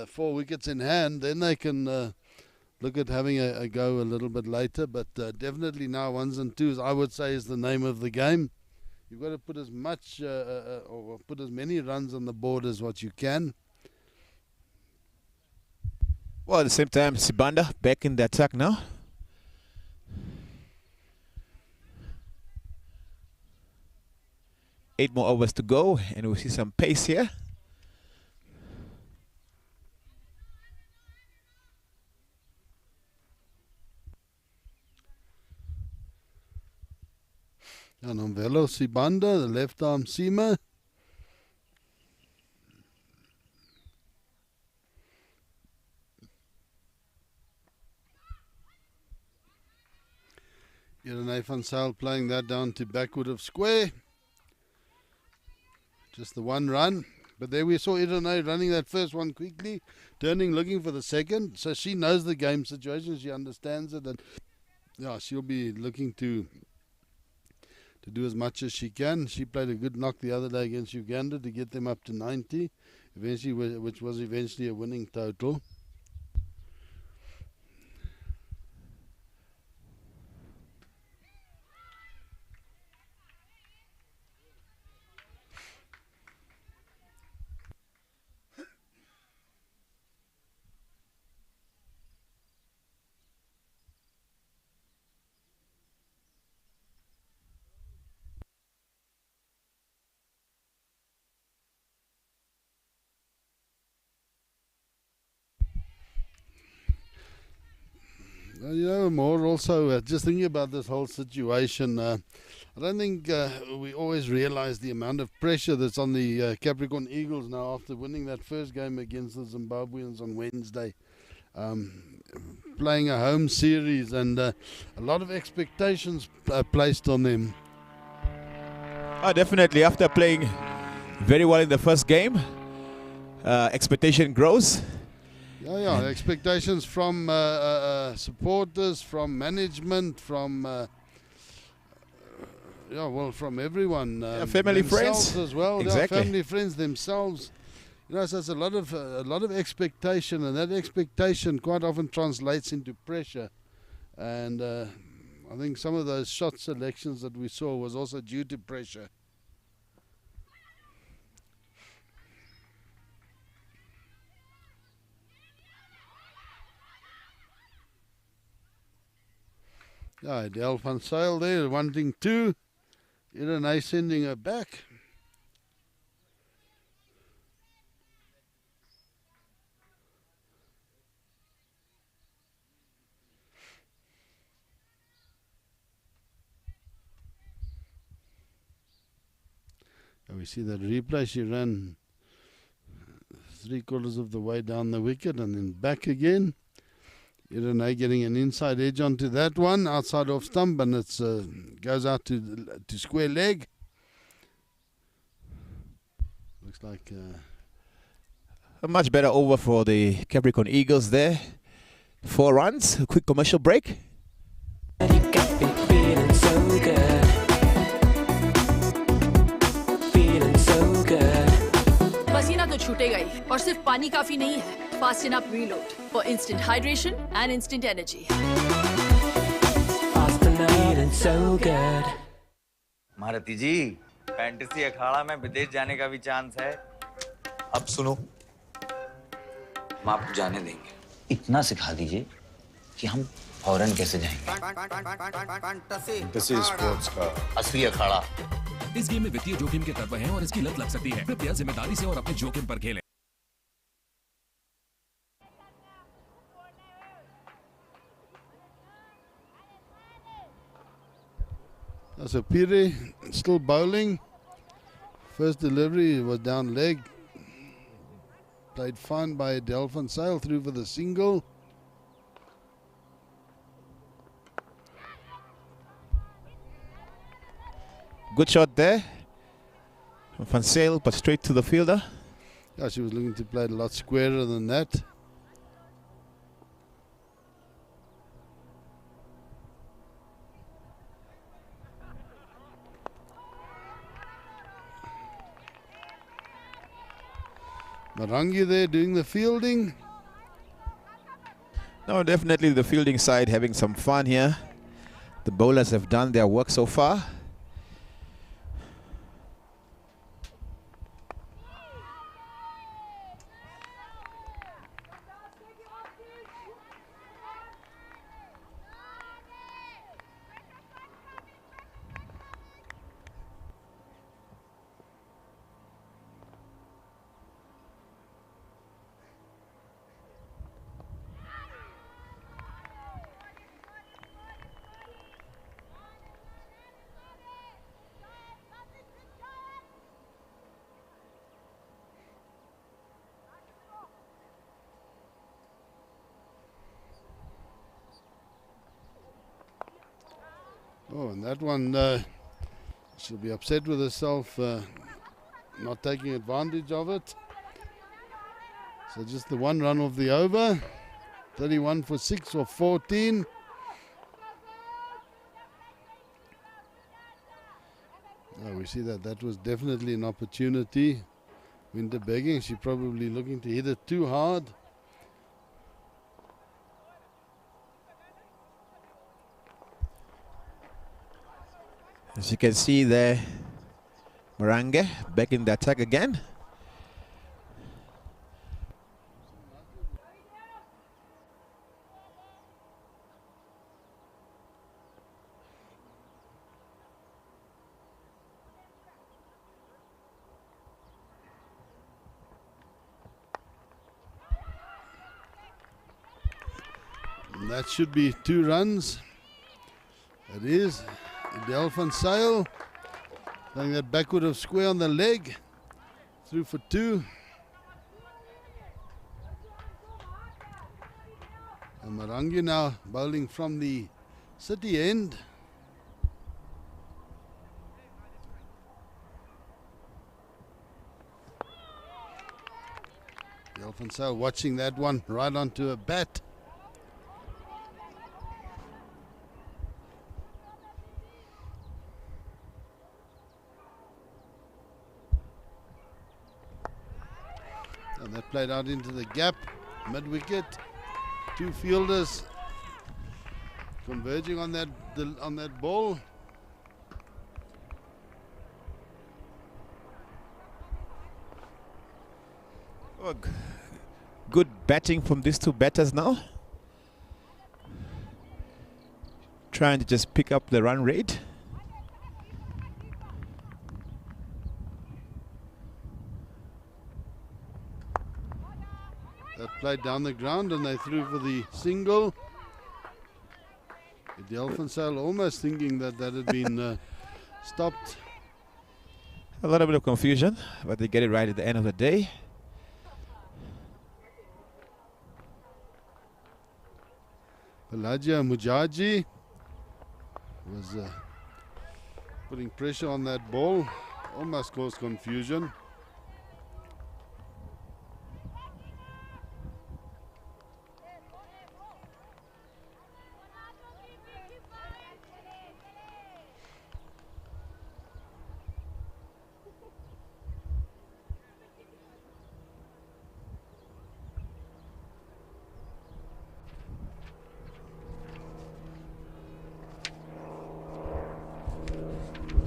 4 wickets in hand, then they can look at having a go a little bit later. But definitely now ones and twos, I would say, is the name of the game. You've got to put as much or put as many runs on the board as what you can. Well, at the same time, Sibanda back in the attack now. Eight more overs to go, and we see some pace here. And Umvelo Sibanda, the left arm seamer. Irene van Sail playing that down to backward of square. Just the one run. But there we saw Irene running that first one quickly, turning, looking for the second. So she knows the game situation, she understands it, and yeah, she'll be looking to do as much as she can. She played a good knock the other day against Uganda to get them up to 90, eventually, which was eventually a winning total. More also, just thinking about this whole situation, I don't think we always realize the amount of pressure that's on the Capricorn Eagles now after winning that first game against the Zimbabweans on Wednesday. Playing a home series and a lot of expectations placed on them. Definitely, after playing very well in the first game, expectation grows. Yeah, expectations from supporters, from management, from from everyone. Family, friends as well. Exactly. Family, friends themselves. So it's a lot of expectation, and that expectation quite often translates into pressure. And I think some of those shot selections that we saw was also due to pressure. Yeah, Del van Zyl there, wanting two. Irene sending her back. We see that replay. She ran 3/4 of the way down the wicket and then back again. Irene getting an inside edge onto that one, outside off stump, and it goes out to square leg. Looks like a much better over for the Capricorn Eagles there. 4 runs, a quick commercial break. You got me feeling so good. Feeling so good. पसीना तो छूटेगा ही, और सिर्फ पानी काफी नहीं है. Fasten up reload for instant hydration and instant energy. Feeling so good. Maruti ji, fantasy अखाड़ा में विदेश जाने का भी चांस है. अब सुनो, हम आपको जाने देंगे. इतना सिखा दीजिए कि हम फौरन कैसे जाएंगे. फैंटेसी स्पोर्ट्स का असली अखाड़ा. इस गेम में वित्तीय जोखिम के तत्व हैं और इसकी लत लग सकती है. कृपया जिम्मेदारी से और अपने जोखिम पर खेलें. So Pire still bowling. First delivery was down leg. Played fine by Del van Zyl, through for the single. Good shot there. Van Zyl, but straight to the fielder. Yeah, she was looking to play it a lot squarer than that. Marangi there doing the fielding. No, definitely the fielding side having some fun here. The bowlers have done their work so far. Oh, and that one, she'll be upset with herself not taking advantage of it. So just the 1 run of the over. 31 for 6 or 14. Oh, we see that was definitely an opportunity. Winter begging, she's probably looking to hit it too hard. As you can see there, Marange back in the attack again. And that should be 2 runs. It is. Del van Sail playing that backward of square on the leg. Through for 2. And Marangi now bowling from the city end. Del van Sail watching that one right onto a bat. And that played out into the gap, mid-wicket. 2 fielders converging on that ball. Oh, good batting from these 2 batters now. Trying to just pick up the run rate. That played down the ground and they threw for the single. Del van Sail almost thinking that had been stopped. A little bit of confusion, but they get it right at the end of the day. Pelagia Mujaji was putting pressure on that ball, almost caused confusion.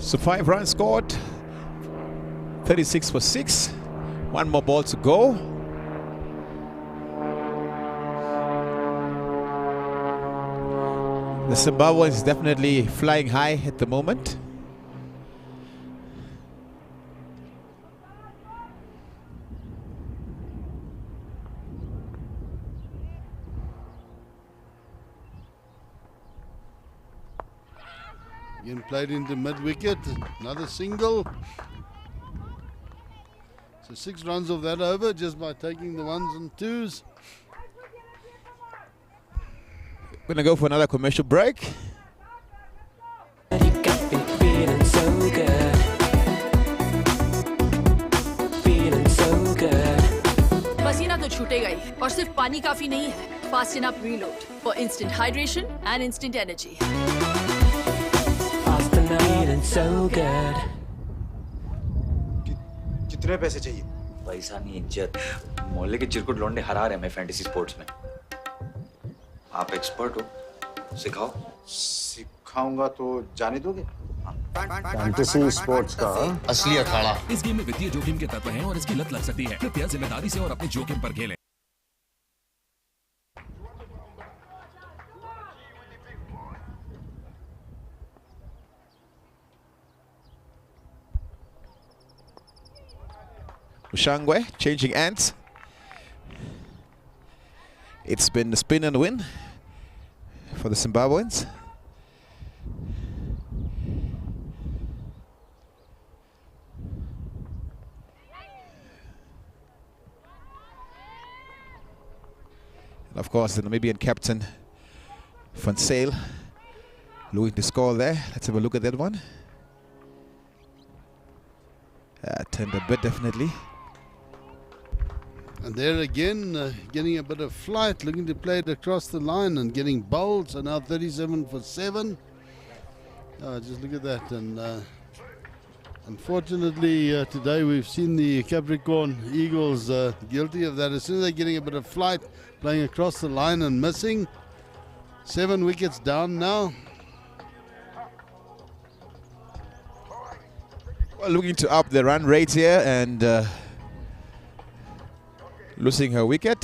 So 5 runs scored, 36 for 6. 1 more ball to go. The Zimbabwe is definitely flying high at the moment. Again played into mid-wicket, another single. So 6 runs of that over just by taking the 1s and 2s. We're gonna go for another commercial break. You got me feeling so good. Feeling so good. पसीना तो छूटेगा ही और सिर्फ पानी काफी नहीं है. Fasten up reload for instant hydration and instant energy. Feeling so good. कितने पैसे चाहिए? पैसा नहीं, इज्जत. मोहल्ले के चिरकुट लौंडे हरा रहे हैं मैं फैंटेसी स्पोर्ट्स में. आप एक्सपर्ट हो, सिखाओ. सिखाऊंगा तो जाने दोगे? फैंटेसी स्पोर्ट्स का असली अखाड़ा. इस गेम में वित्तीय जोखिम के तत्व हैं और इसकी लत लग सकती है. कृपया जिम्मेदारी से और अपने जोखिम पर खेलें. Ushangwe changing ends. It's been the spin and win for the Zimbabweans. And of course, the Namibian captain, Van Sail, looking to score there. Let's have a look at that one. Turned a bit, definitely. And there again, getting a bit of flight, looking to play it across the line and getting bowled. So now 37 for 7. Just look at that. And unfortunately, today we've seen the Capricorn Eagles guilty of that. As soon as they're getting a bit of flight, playing across the line and missing. 7 wickets down now. Well, looking to up the run rate here and losing her wicket.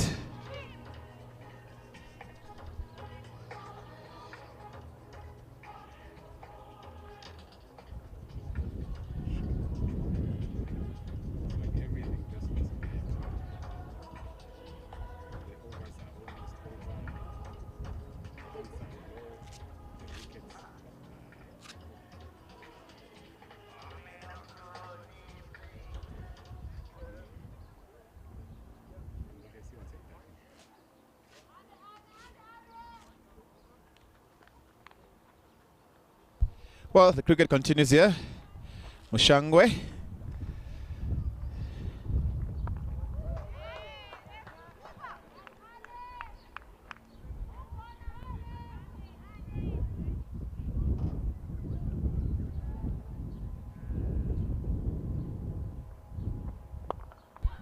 Well, the cricket continues here. Mushangwe.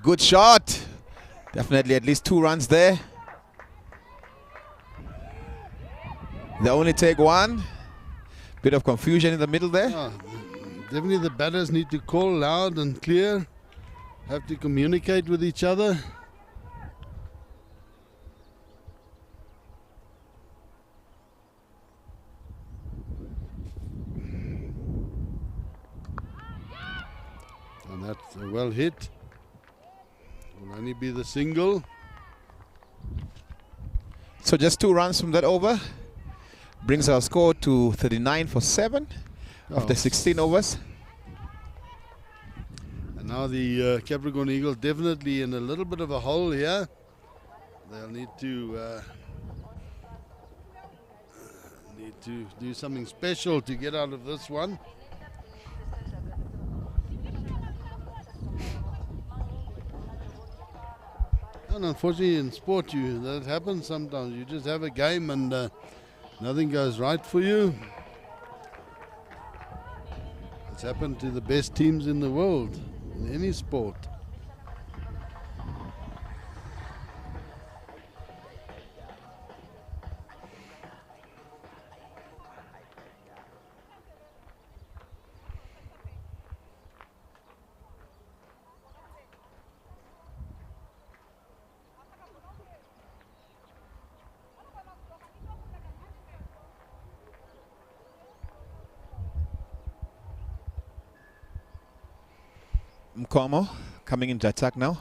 Good shot. Definitely at least 2 runs there. They only take 1. Bit of confusion in the middle there. Definitely the batters need to call loud and clear. Have to communicate with each other. And that's a well hit. Will only be the single. So just 2 runs from that over. Brings our score to 39 for 7 after 16 overs. And now the Capricorn Eagles definitely in a little bit of a hole here. They'll need to do something special to get out of this one. And unfortunately in sport that happens sometimes. You just have a game and nothing goes right for you. It's happened to the best teams in the world, in any sport. Mkomo coming into attack now.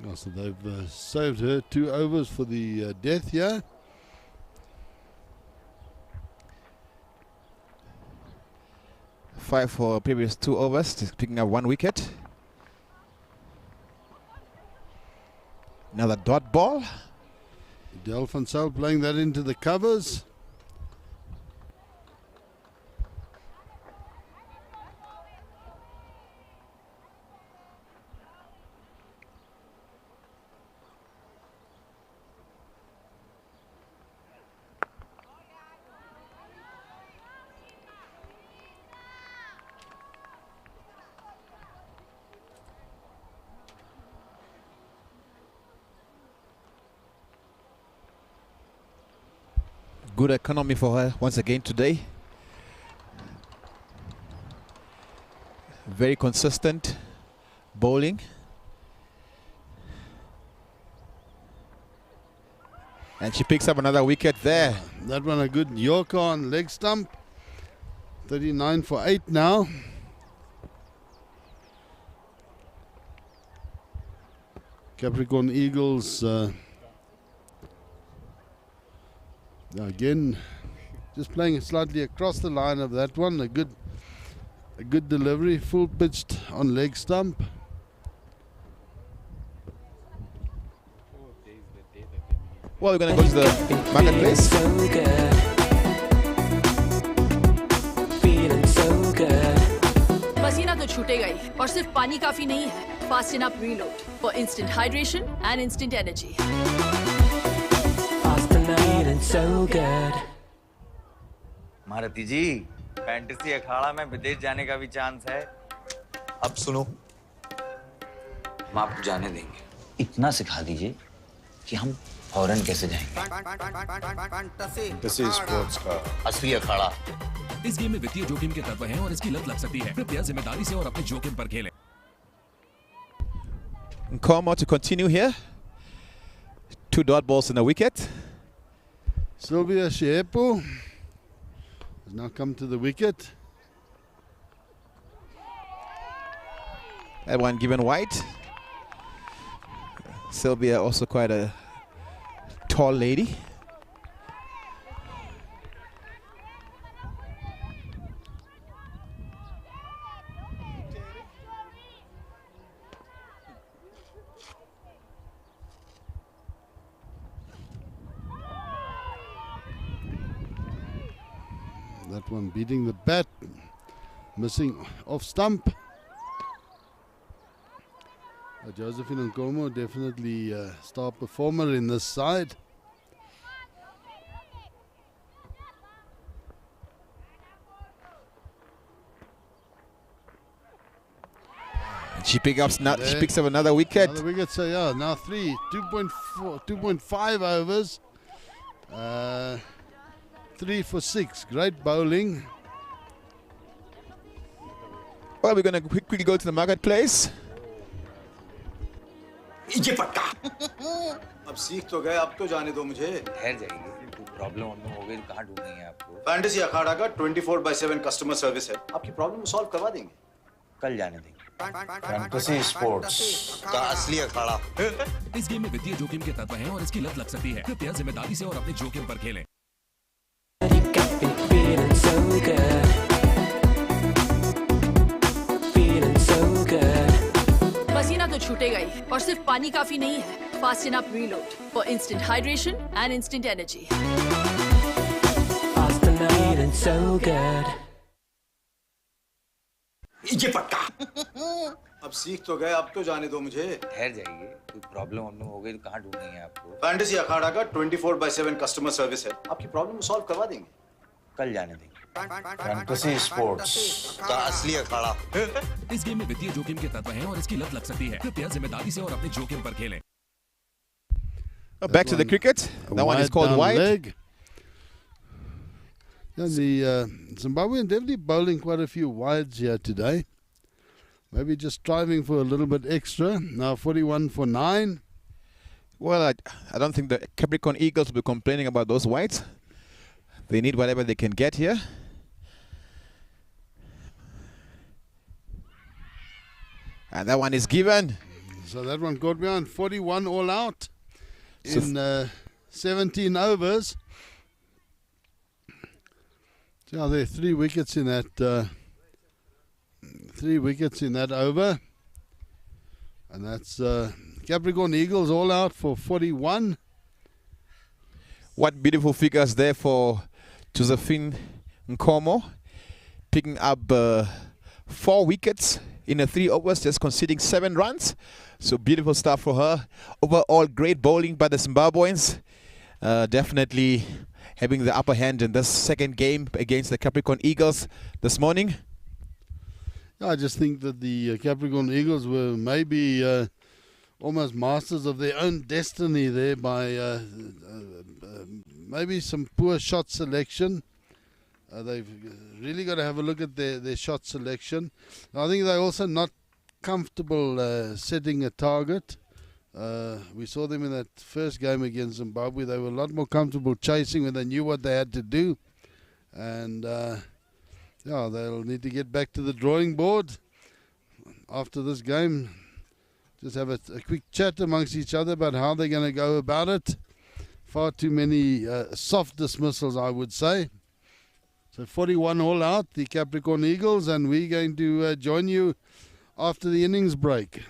Oh, so they've saved her 2 overs for the death here. Five for previous 2 overs, just picking up 1 wicket. Another dot ball. Del Fonsal playing that into the covers. Good economy for her once again today. Very consistent bowling. And she picks up another wicket there. That one a good Yorker on leg stump. 39 for 8 now. Capricorn Eagles again just playing slightly across the line of that one. A good delivery, full pitched on leg stump. Well, we're going to go to the marketplace. पसीना तो छूटेगा ही और सिर्फ पानी काफी नहीं है. Fasten up reload for instant hydration and instant energy. So good. मारती जी, फैंटेसी अखाड़ा में विदेश जाने का भी चांस है. अब सुनो, हम आपको जाने देंगे. इतना सिखा दीजिए कि हम फौरन कैसे जाएंगे. फैंटेसी स्पोर्ट्स का असली अखाड़ा. इस गेम में वित्तीय जोखिम के तत्व हैं और इसकी लत लग सकती है. कृपया जिम्मेदारी से और अपने जोखिम पर खेलें. Nkomo to continue here. 2 dot balls and a wicket. Sylvia Sheepo has now come to the wicket. That one given wide. Sylvia also quite a tall lady. That one beating the bat, missing off stump. Josephine Nkomo definitely a star performer in this side. And she picks up another wicket. Another wicket, so yeah, now 2.5 overs. 3 for 6. Great bowling. Well, we're going to quickly go to the marketplace. ये फटका अब सीख तो गए अब तो जाने दो मुझे ठहर जाइए कोई प्रॉब्लम वॉब्लम हो गई तो कहाँ ढूंढेंगे आपको फैंटेसी अखाड़ा का 24/7 कस्टमर सर्विस है आपकी प्रॉब्लम सॉल्व करवा देंगे कल जाने देंगे फैंटेसी स्पोर्ट्स का असली अखाड़ा इस गेम में वित्तीय जोखिम के तत्व हैं और इसकी लत लग सकती है। कृपया जिम्मेदारी से और अपने जोखिम पर खेलें। You got me feeling so good. Feeling so good. पसीना तो छूटेगा ही और सिर्फ पानी काफी नहीं है। Fasten up reload for instant hydration and instant energy. Fast and feeling so good. ये फटका अब सीख तो गए अब तो जाने दो मुझे ठहर जाइए कोई प्रॉब्लम वॉब्लम हो गई तो कहाँ ढूंढेंगे आपको फैंटेसी अखाड़ा का 24/7 कस्टमर सर्विस है आपकी प्रॉब्लम सॉल्व करवा देंगे कल जाने देंगे फैंटेसी स्पोर्ट्स का असली अखाड़ा इस गेम में वित्तीय जोखिम के तत्व हैं और इसकी लत लग सकती है। कृपया जिम्मेदारी से और अपने जोखिम पर खेलें। Back to the cricket. That one is called wide. Leg. Yeah, the Zimbabwean definitely bowling quite a few wides here today. Maybe just striving for a little bit extra. Now 41 for 9. Well, I don't think the Capricorn Eagles will be complaining about those whites. They need whatever they can get here. And that one is given. So that one got behind 41 all out in 17 overs. So there are 3 wickets in that 3 wickets in that over. And that's Capricorn Eagles all out for 41. What beautiful figures there for Josephine Nkomo, picking up 4 wickets in 3 overs, just conceding 7 runs. So beautiful stuff for her. Overall, great bowling by the Zimbabweans. Definitely having the upper hand in this second game against the Capricorn Eagles this morning. I just think that the Capricorn Eagles were maybe almost masters of their own destiny there by maybe some poor shot selection. They've really got to have a look at their shot selection. I think they're also not comfortable setting a target. We saw them in that first game against Zimbabwe. They were a lot more comfortable chasing when they knew what they had to do. And yeah, they'll need to get back to the drawing board after this game. Just have a quick chat amongst each other about how they're going to go about it. Far too many soft dismissals, I would say. So 41 all out, the Capricorn Eagles, and we're going to join you after the innings break.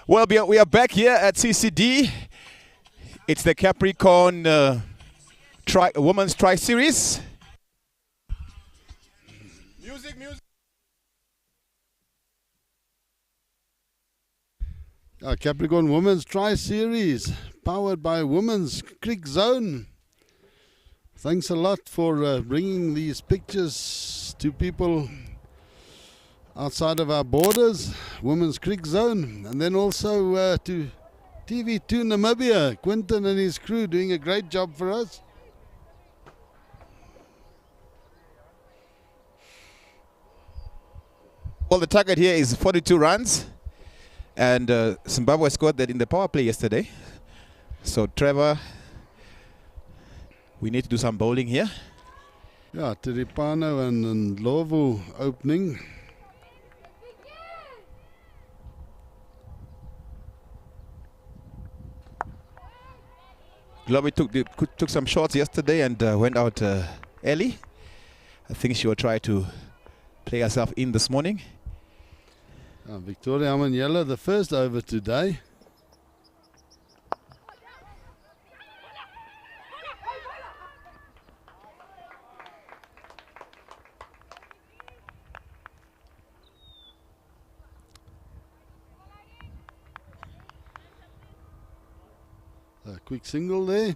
Well, we are back here at CCD. It's the Capricorn Women's Tri Series. Music. Our Capricorn Women's Tri Series, powered by Women's Creek Zone. Thanks a lot for bringing these pictures to people outside of our borders, Women's Creek Zone, and then also to TV2 Namibia, Quinton and his crew doing a great job for us. Well, the target here is 42 runs, and Zimbabwe scored that in the power play yesterday. So Trevor, we need to do some bowling here. Yeah, Tiripano and Lovu opening. Globy took some shots yesterday and went out early. I think she will try to play herself in this morning. Victoria Amanyela, the first over today. A quick single there,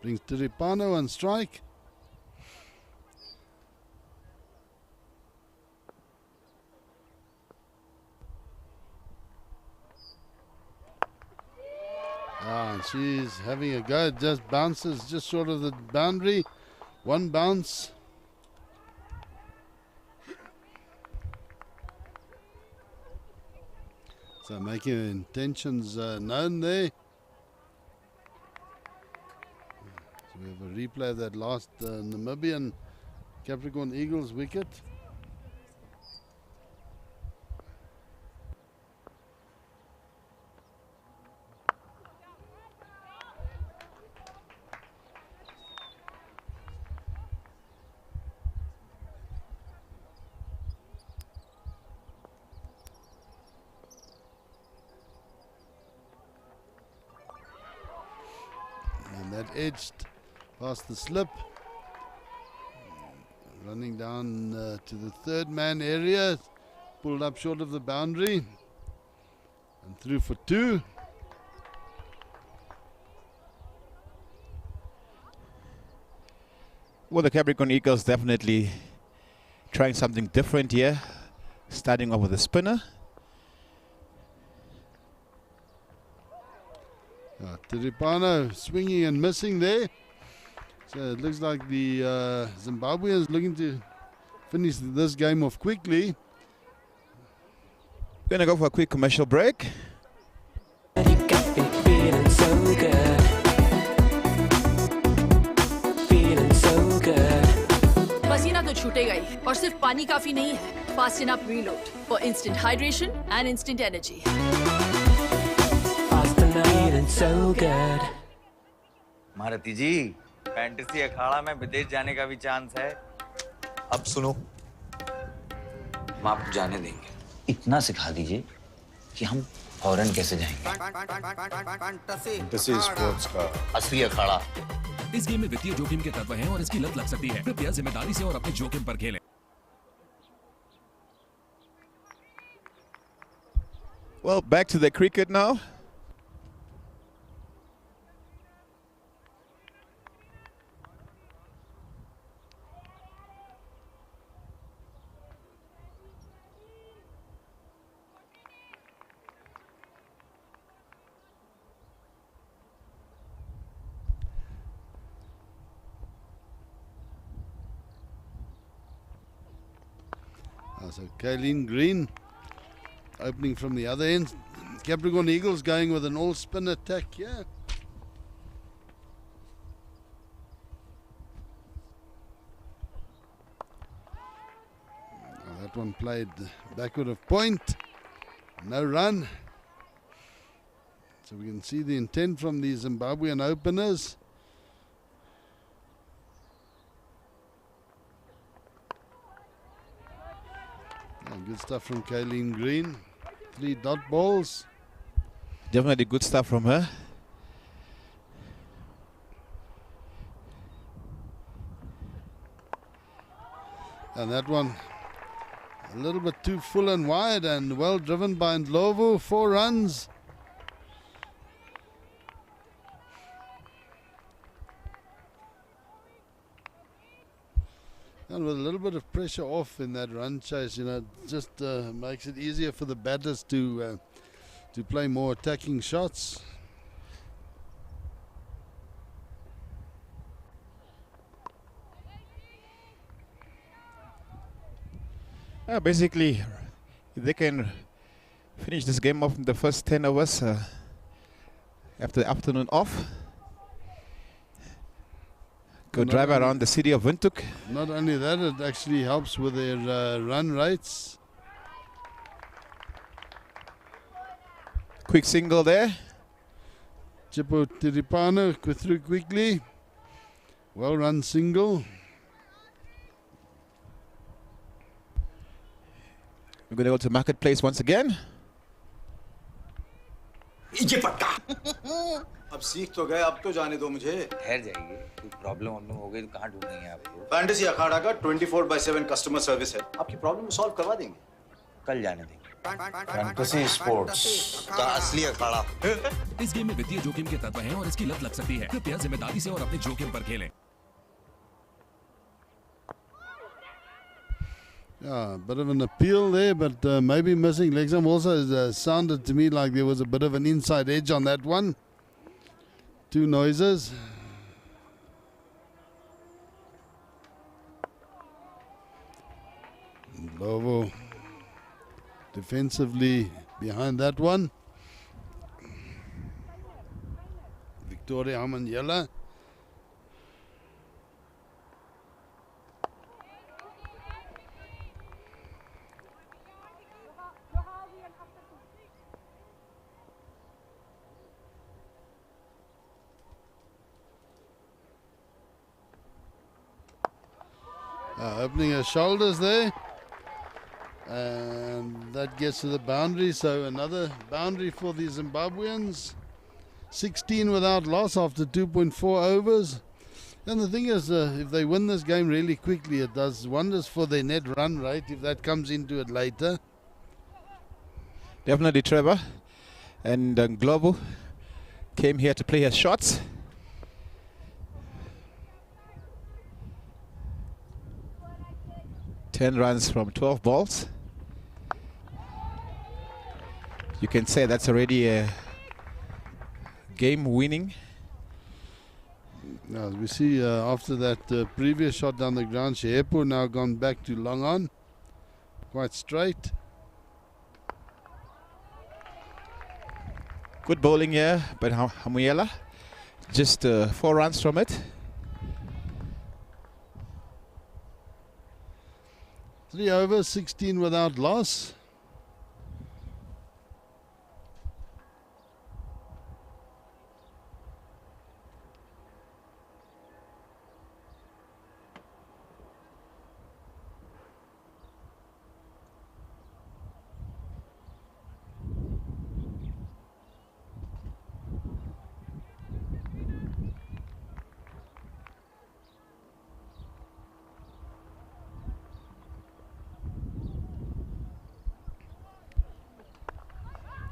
brings Tiripano on strike. And she's having a go, it just bounces just short of the boundary, one bounce. So making her intentions known there. We have a replay of that last Namibian Capricorn Eagles wicket. And that edged past the slip, running down to the third man area, pulled up short of the boundary and through for two. Well, the Capricorn Eagles definitely trying something different here, starting off with a spinner. Tiripano swinging and missing there. So it looks like the Zimbabweans looking to finish this game off quickly. Gonna go for a quick commercial break. Feeling so good. Feeling so good. पसीना तो छूटेगा ही और सिर्फ पानी काफी नहीं है. Fast enough reload for instant hydration and instant energy. Fast enough. Feeling so good. मारती जी, फैंटेसी अखाड़ा में विदेश जाने का भी चांस है. अब सुनो, हम आपको जाने देंगे. इतना सिखा दीजिए कि हम फौरन कैसे जाएंगे. फैंटेसी स्पोर्ट्स का असली अखाड़ा. इस गेम में वित्तीय जोखिम के तत्व हैं और इसकी लत लग सकती है. कृपया जिम्मेदारी से और अपने जोखिम पर खेलें. Well, back to the cricket now. So Kaylin Green opening from the other end. Capricorn Eagles going with an all-spin attack here. That one played backward of point. No run. So we can see the intent from the Zimbabwean openers. Good stuff from Kaylin Green. 3 dot balls. Definitely good stuff from her. And that one a little bit too full and wide, and well driven by Ndlovu. 4 runs. And with a little bit of pressure off in that run chase, it just makes it easier for the batters to play more attacking shots. Basically, if they can finish this game off in the first 10 overs after the afternoon off, go drive around the city of Windhoek. Not only that, it actually helps with their run rates. Quick single there. Chipo Tiripano through quickly. Well run single. We're going to go to marketplace once again. ये पक्का अब सीख तो गए, अब तो जाने दो मुझे। ठहर जाइए, कोई प्रॉब्लम हो गई तो कहाँ ढूंढेंगे आपको? फैंटेसी अखाड़ा का 24/7 कस्टमर सर्विस है, आपकी प्रॉब्लम सॉल्व करवा देंगे। कल जाने देंगे। फैंटेसी स्पोर्ट्स का असली अखाड़ा। इस गेम में वित्तीय जोखिम के तत्व हैं और इसकी लत लग सकती है। कृपया जिम्मेदारी से और अपने जोखिम पर खेलें। Yeah, bit of an appeal there, but maybe missing leg stump. Also sounded to me like there was a bit of an inside edge on that one. 2 noises. Lovo defensively behind that one. Victoria Hamanyela. Opening her shoulders there, and that gets to the boundary, so another boundary for the Zimbabweans. 16 without loss after 2.4 overs. And the thing is, if they win this game really quickly, it does wonders for their net run rate if that comes into it later. Definitely Trevor. And Globo came here to play her shots. Ten runs from 12 balls. You can say that's already a game winning. Now, as we see after that previous shot down the ground, Shehepo now gone back to long on. Quite straight. Good bowling here by Hamuyela. Just 4 runs from it. 3 overs, 16 without loss.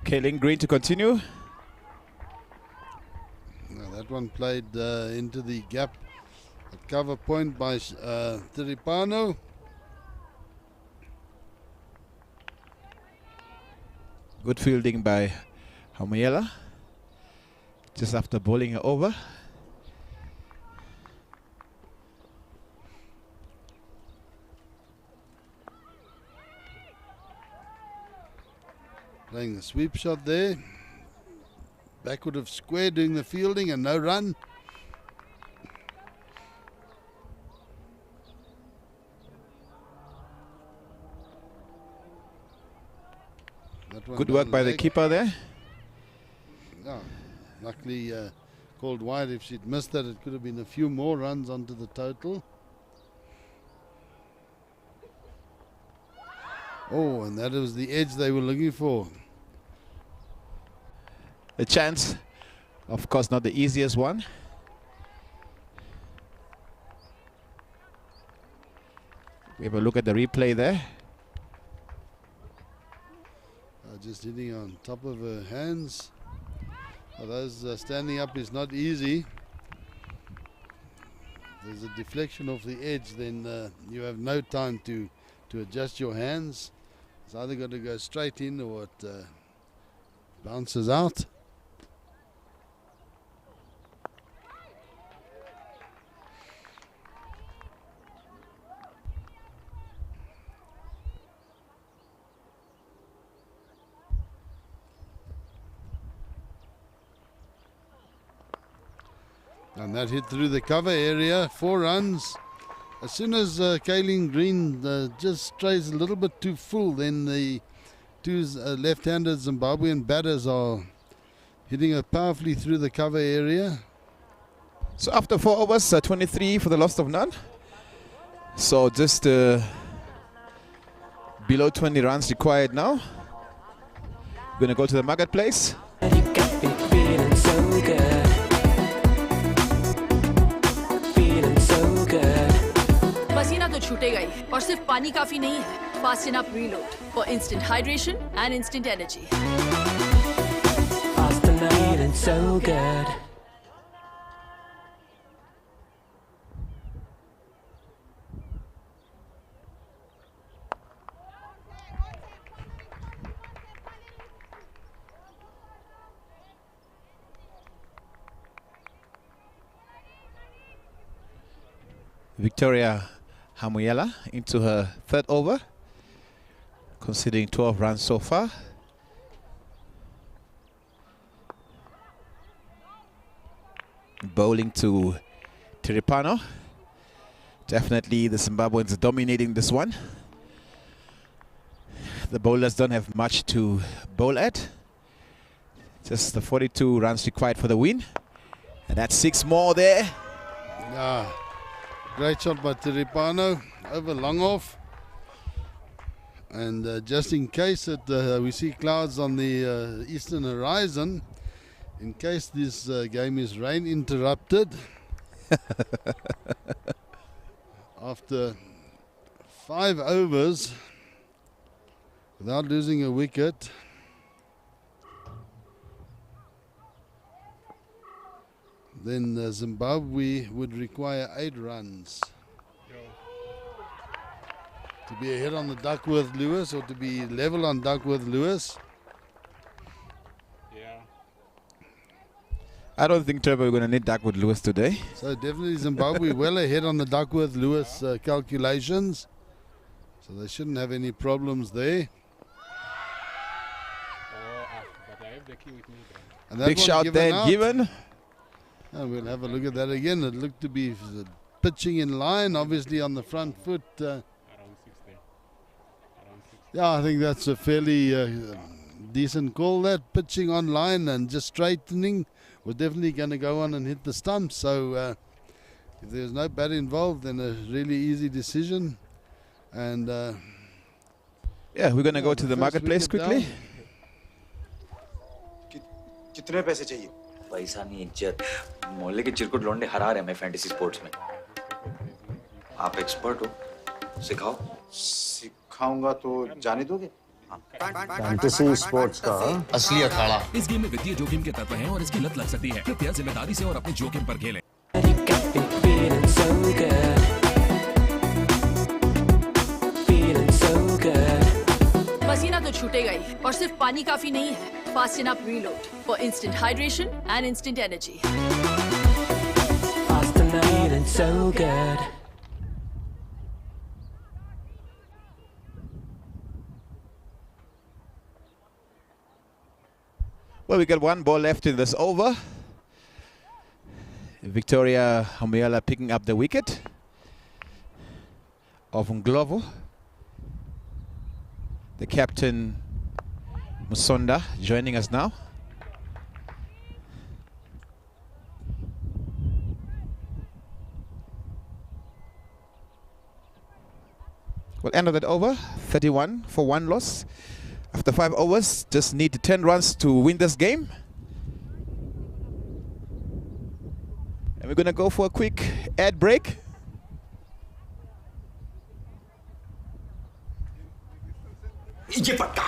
Kaylin Green to continue. Now that one played into the gap at cover point by Tiripano. Good fielding by Hamuyela. Just after bowling her over. Playing the sweep shot there. Backward of square doing the fielding and no run. Good work by the keeper there. Yeah, luckily called wide. If she'd missed that, it could have been a few more runs onto the total. Oh, and that was the edge they were looking for. a chance. Of course, not the easiest one. We have a look at the replay there. Just hitting on top of her hands. Those standing up is not easy. There's a deflection off the edge, then you have no time to adjust your hands. It's either got to go straight in or it bounces out. And that hit through the cover area, 4 runs. As soon as Kaylin Green just strays a little bit too full, then the two left-handed Zimbabwean batters are hitting her powerfully through the cover area. So after 4 overs, 23 for the loss of none. So just below 20 runs required now. We're going to go to the marketplace. पसीना तो छूटेगा ही और सिर्फ पानी काफी नहीं है fast enough reload for instant hydration and instant energy Victoria Hamuyela into her 3rd over, conceding 12 runs so far. Bowling to Tiripano. Definitely the Zimbabweans are dominating this one. The bowlers don't have much to bowl at. Just the 42 runs required for the win. And that's 6 more there. Yeah. Great shot by Tiripano over long off. And just in case we see clouds on the eastern horizon, in case this game is rain interrupted, after 5 overs without losing a wicket, then Zimbabwe would require 8 runs to be ahead on the Duckworth-Lewis or to be level on Duckworth-Lewis. Yeah. I don't think, Trevor, we're going to need Duckworth-Lewis today. So definitely Zimbabwe well ahead on the Duckworth-Lewis calculations. So they shouldn't have any problems there. But I have the key with me then. And that Big one shout there, out. given. And we'll have a look at that again. It looked to be pitching in line, obviously on the front foot. Around 60. Around 60. Yeah, I think that's a fairly decent call. That pitching on line and just straightening. We're definitely going to go on and hit the stumps. So if there's no bat involved, then a really easy decision. And yeah, we're going to go to the marketplace quickly. कितने पैसे चाहिए? पैसा नहीं इज्जत मोहल्ले के चिरकुट लौंडे हरा रहे हैं मैं फैंटेसी स्पोर्ट्स में आप एक्सपर्ट हो सिखाओ सिखाऊंगा तो जाने दोगे फैंटेसी स्पोर्ट्स का असली अखाड़ा इस गेम में वित्तीय जोखिम के तत्व हैं और इसकी लत लग सकती है कृपया जिम्मेदारी से और अपने जोखिम पर खेलें पसीना तो छूटेगा ही और सिर्फ पानी काफी नहीं है fast enough reload for instant hydration and instant energy Well, we got 1 ball left in this over. Victoria Hamuyela picking up the wicket of Nglovo. The captain Musonda joining us now. Well, end of that over, 31 for 1 loss. After 5 overs, just need 10 runs to win this game. We're going to go for a quick ad break. ये पक्का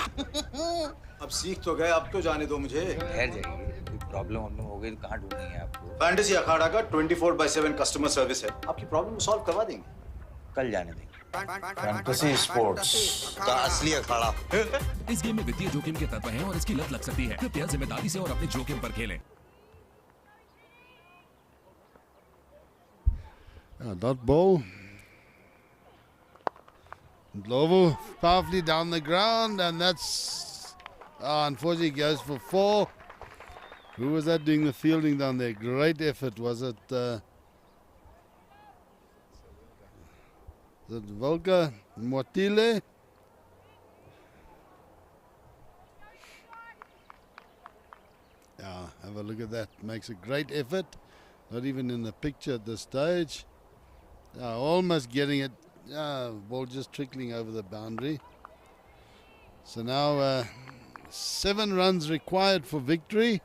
अब सीख तो गए अब तो जाने दो मुझे ठहर जाइए कोई प्रॉब्लम हो गई तो कहाँ ढूंढेंगे आपको फैंटेसी अखाड़ा का 24/7 कस्टमर सर्विस है आपकी प्रॉब्लम सॉल्व करवा देंगे कल जाने देंगे फैंटेसी स्पोर्ट्स का असली अखाड़ा इस गेम में वित्तीय जोखिम के तत्व हैं और इसकी लत लग सकती है। कृपया जिम्मेदारी से और अपने जोखिम पर खेलें। Dot ball. Glovo powerfully down the ground, and that's unfortunately goes for 4. Who was that doing the fielding down there? Great effort. Was it Volker Motile? Yeah, have a look at that. Makes a great effort. Not even in the picture at this stage. Almost getting it. Ball just trickling over the boundary. So now 7 runs required for victory.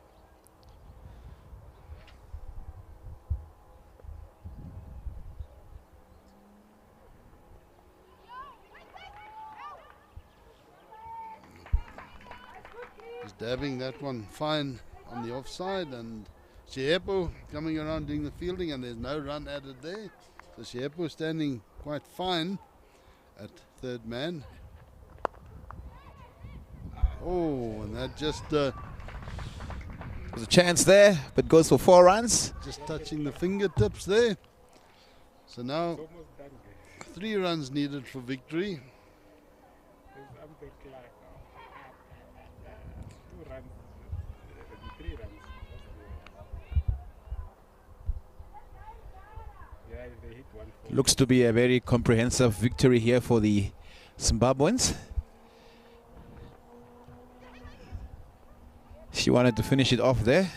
Just dabbing that one fine on the offside, and Shiepo coming around doing the fielding, and there's no run added there. So Shiepo standing quite fine at third man. Oh, and that just There's a chance there, but goes for 4 runs. just touching the fingertips there. So now 3 runs needed for victory. Looks to be a very comprehensive victory here for the Zimbabweans. She wanted to finish it off there.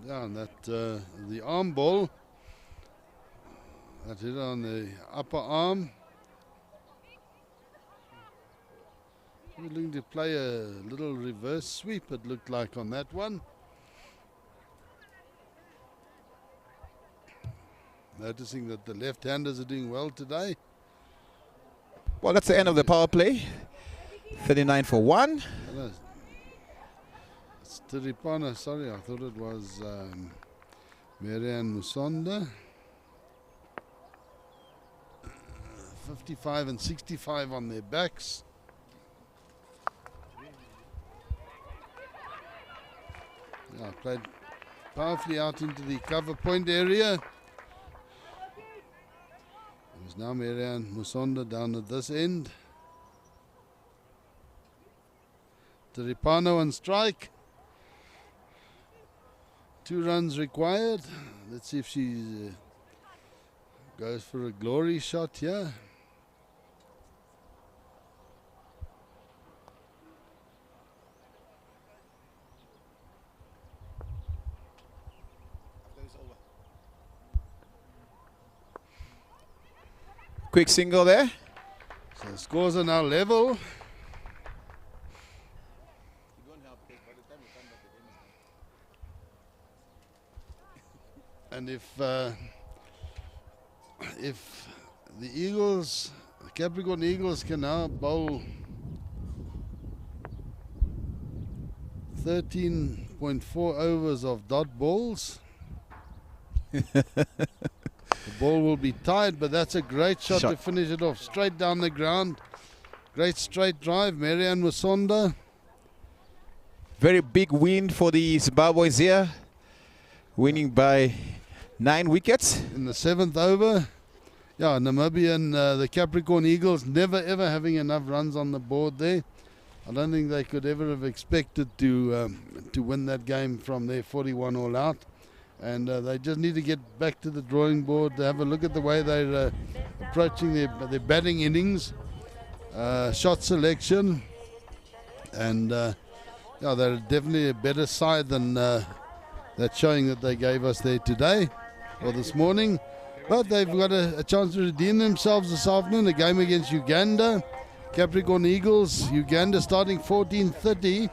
Yeah, and that the arm ball that hit on the upper arm. We're looking to play a little reverse sweep, it looked like, on that one. Noticing that the left-handers are doing well today. Well, that's the end of the power play. 39 for 1. It's Tiripana, sorry, I thought it was Marianne Musonda. 55 and 65 on their backs. Yeah, played powerfully out into the cover point area. There's now Marianne Musonda down at this end. Tiripano on strike. 2 runs required. Let's see if she goes for a glory shot here. Quick single there. So the scores are now level. And if the Eagles, the Capricorn Eagles, can now bowl 13.4 overs of dot balls, the ball will be tied, but that's a great shot to finish it off. Straight down the ground. Great straight drive. Marianne Musonda. Very big win for the Zimbabweans here. Winning by 9 wickets. In the 7th over. Yeah, Namibia and the Capricorn Eagles never ever having enough runs on the board there. I don't think they could ever have expected to win that game from their 41 all out. And they just need to get back to the drawing board to have a look at the way they're approaching their batting innings, shot selection, and yeah, they're definitely a better side than that showing that they gave us there today or this morning. But they've got a chance to redeem themselves this afternoon. A game against Uganda, Capricorn Eagles. Uganda starting 14:30.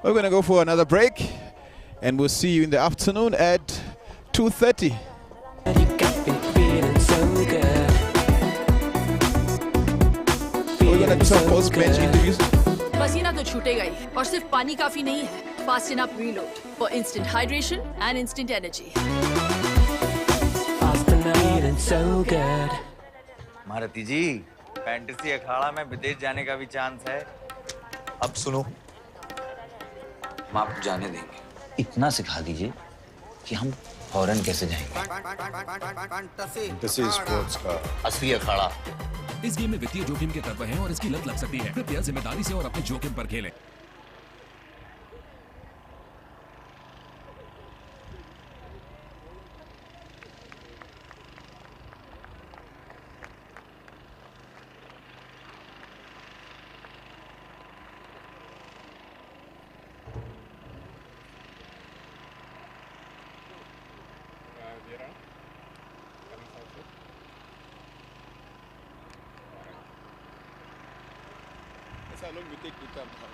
We're going to go for another break, and we'll see you in the afternoon at 2:30. We're going to do some post-match interviews. पसीना तो छूटेगा ही, और सिर्फ पानी काफी नहीं है. Fast enough reload for instant hydration and instant energy. Fast enough feeling so good. मारती जी, फैंटेसी अखाड़ा में विदेश जाने का भी चांस है. अब सुनो, हम आपको जाने देंगे. इतना सिखा दीजिए कि हम फौरन कैसे जाएंगे. फैंटेसी स्पोर्ट्स का असली अखाड़ा. इस गेम में वित्तीय जोखिम के तत्व हैं और इसकी लत लग सकती है. कृपया जिम्मेदारी से और अपने जोखिम पर खेलें. Vera, come outside. That's how long we take to come out.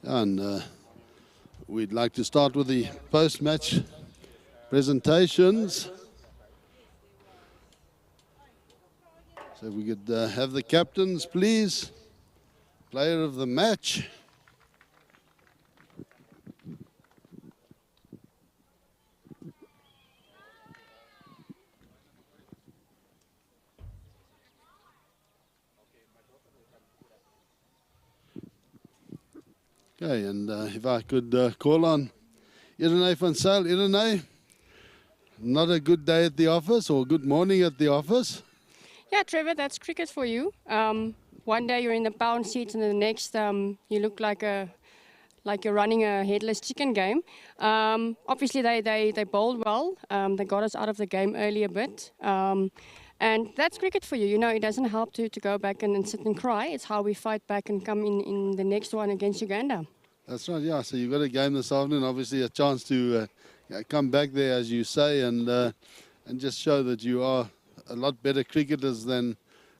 And we'd like to start with the post-match presentations. So if we could have the captains, please. Player of the match. Okay, and if I could call on Irene van Sail. Irene, not a good day at the office or good morning at the office? Yeah, Trevor, that's cricket for you. One day you're in the pound seat, and the next you look like you're running a headless chicken game. Obviously, they bowled well. They got us out of the game early a bit. And that's cricket for you. You know, it doesn't help to go back and sit and cry. It's how we fight back and come in the next one against Uganda. That's right, yeah. So you've got a game this afternoon, obviously a chance to come back there, as you say, and just show that you are a lot better cricketers than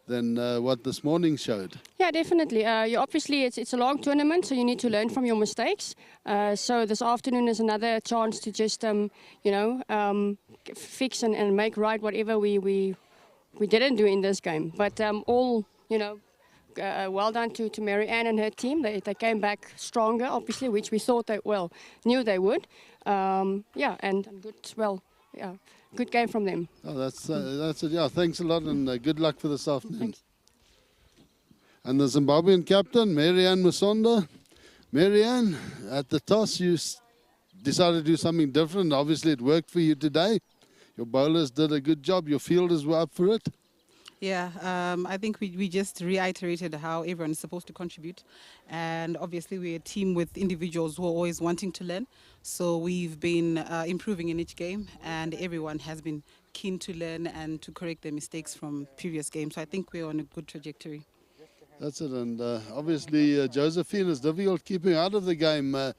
what this morning showed. Yeah, definitely. You obviously, it's a long tournament, so you need to learn from your mistakes. So this afternoon is another chance to just, fix and make right whatever we didn't do in this game. But all, well done to Mary Ann and her team. They came back stronger, obviously, which we thought knew they would. And good, good game from them. Oh, that's it. Yeah, thanks a lot, and good luck for this afternoon. Thanks. And the Zimbabwean captain, Mary Ann Musonda. Mary Ann, at the toss, you decided to do something different. Obviously, it worked for you today. Your bowlers did a good job. Your fielders were up for it. Yeah, I think we just reiterated how everyone is supposed to contribute. And obviously we're a team with individuals who are always wanting to learn. So we've been improving in each game, and everyone has been keen to learn and to correct their mistakes from previous games. So I think we're on a good trajectory. That's it, and obviously Josephine is difficult keeping out of the game. It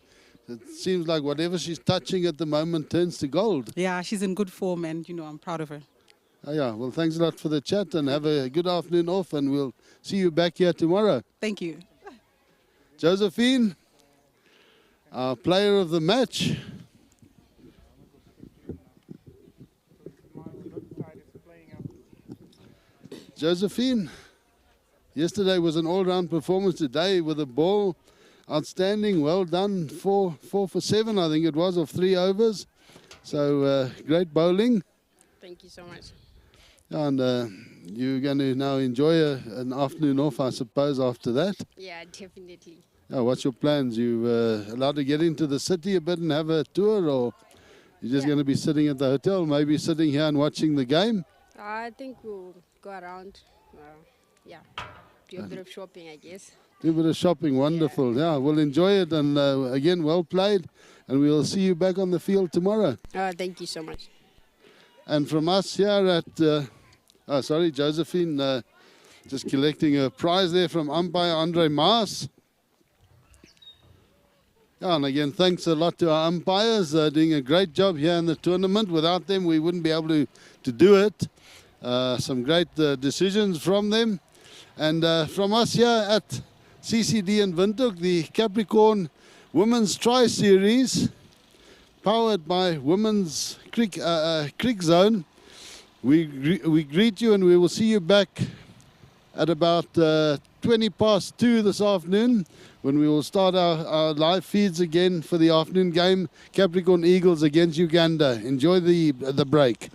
seems like whatever she's touching at the moment turns to gold. Yeah, she's in good form, and I'm proud of her. Oh, yeah, well, thanks a lot for the chat, and have a good afternoon off, and we'll see you back here tomorrow. Thank you. Josephine, our player of the match. Josephine, yesterday was an all-round performance. Today with the ball, outstanding, well done. 4 for 7, I think it was, of 3 overs. So great bowling. Thank you so much. And you're going to now enjoy an afternoon off, I suppose, after that. Yeah, definitely. What's your plans? You allowed to get into the city a bit and have a tour, or you're just going to be sitting at the hotel, maybe sitting here and watching the game? I think we'll go around, do a bit of shopping, I guess. Do a bit of shopping, wonderful. Yeah, we'll enjoy it, and again, well played, and we will see you back on the field tomorrow. Thank you so much. And from us here at, Josephine, just collecting a prize there from umpire Andre Maas. Yeah, and again, thanks a lot to our umpires, doing a great job here in the tournament. Without them, we wouldn't be able to do it. Some great decisions from them. And from us here at CCD in Windhoek, the Capricorn Women's Tri-Series, powered by Women's Creek Zone. We greet you, and we will see you back at about 20 past 2 this afternoon, when we will start our live feeds again for the afternoon game, Capricorn Eagles against Uganda. Enjoy the break.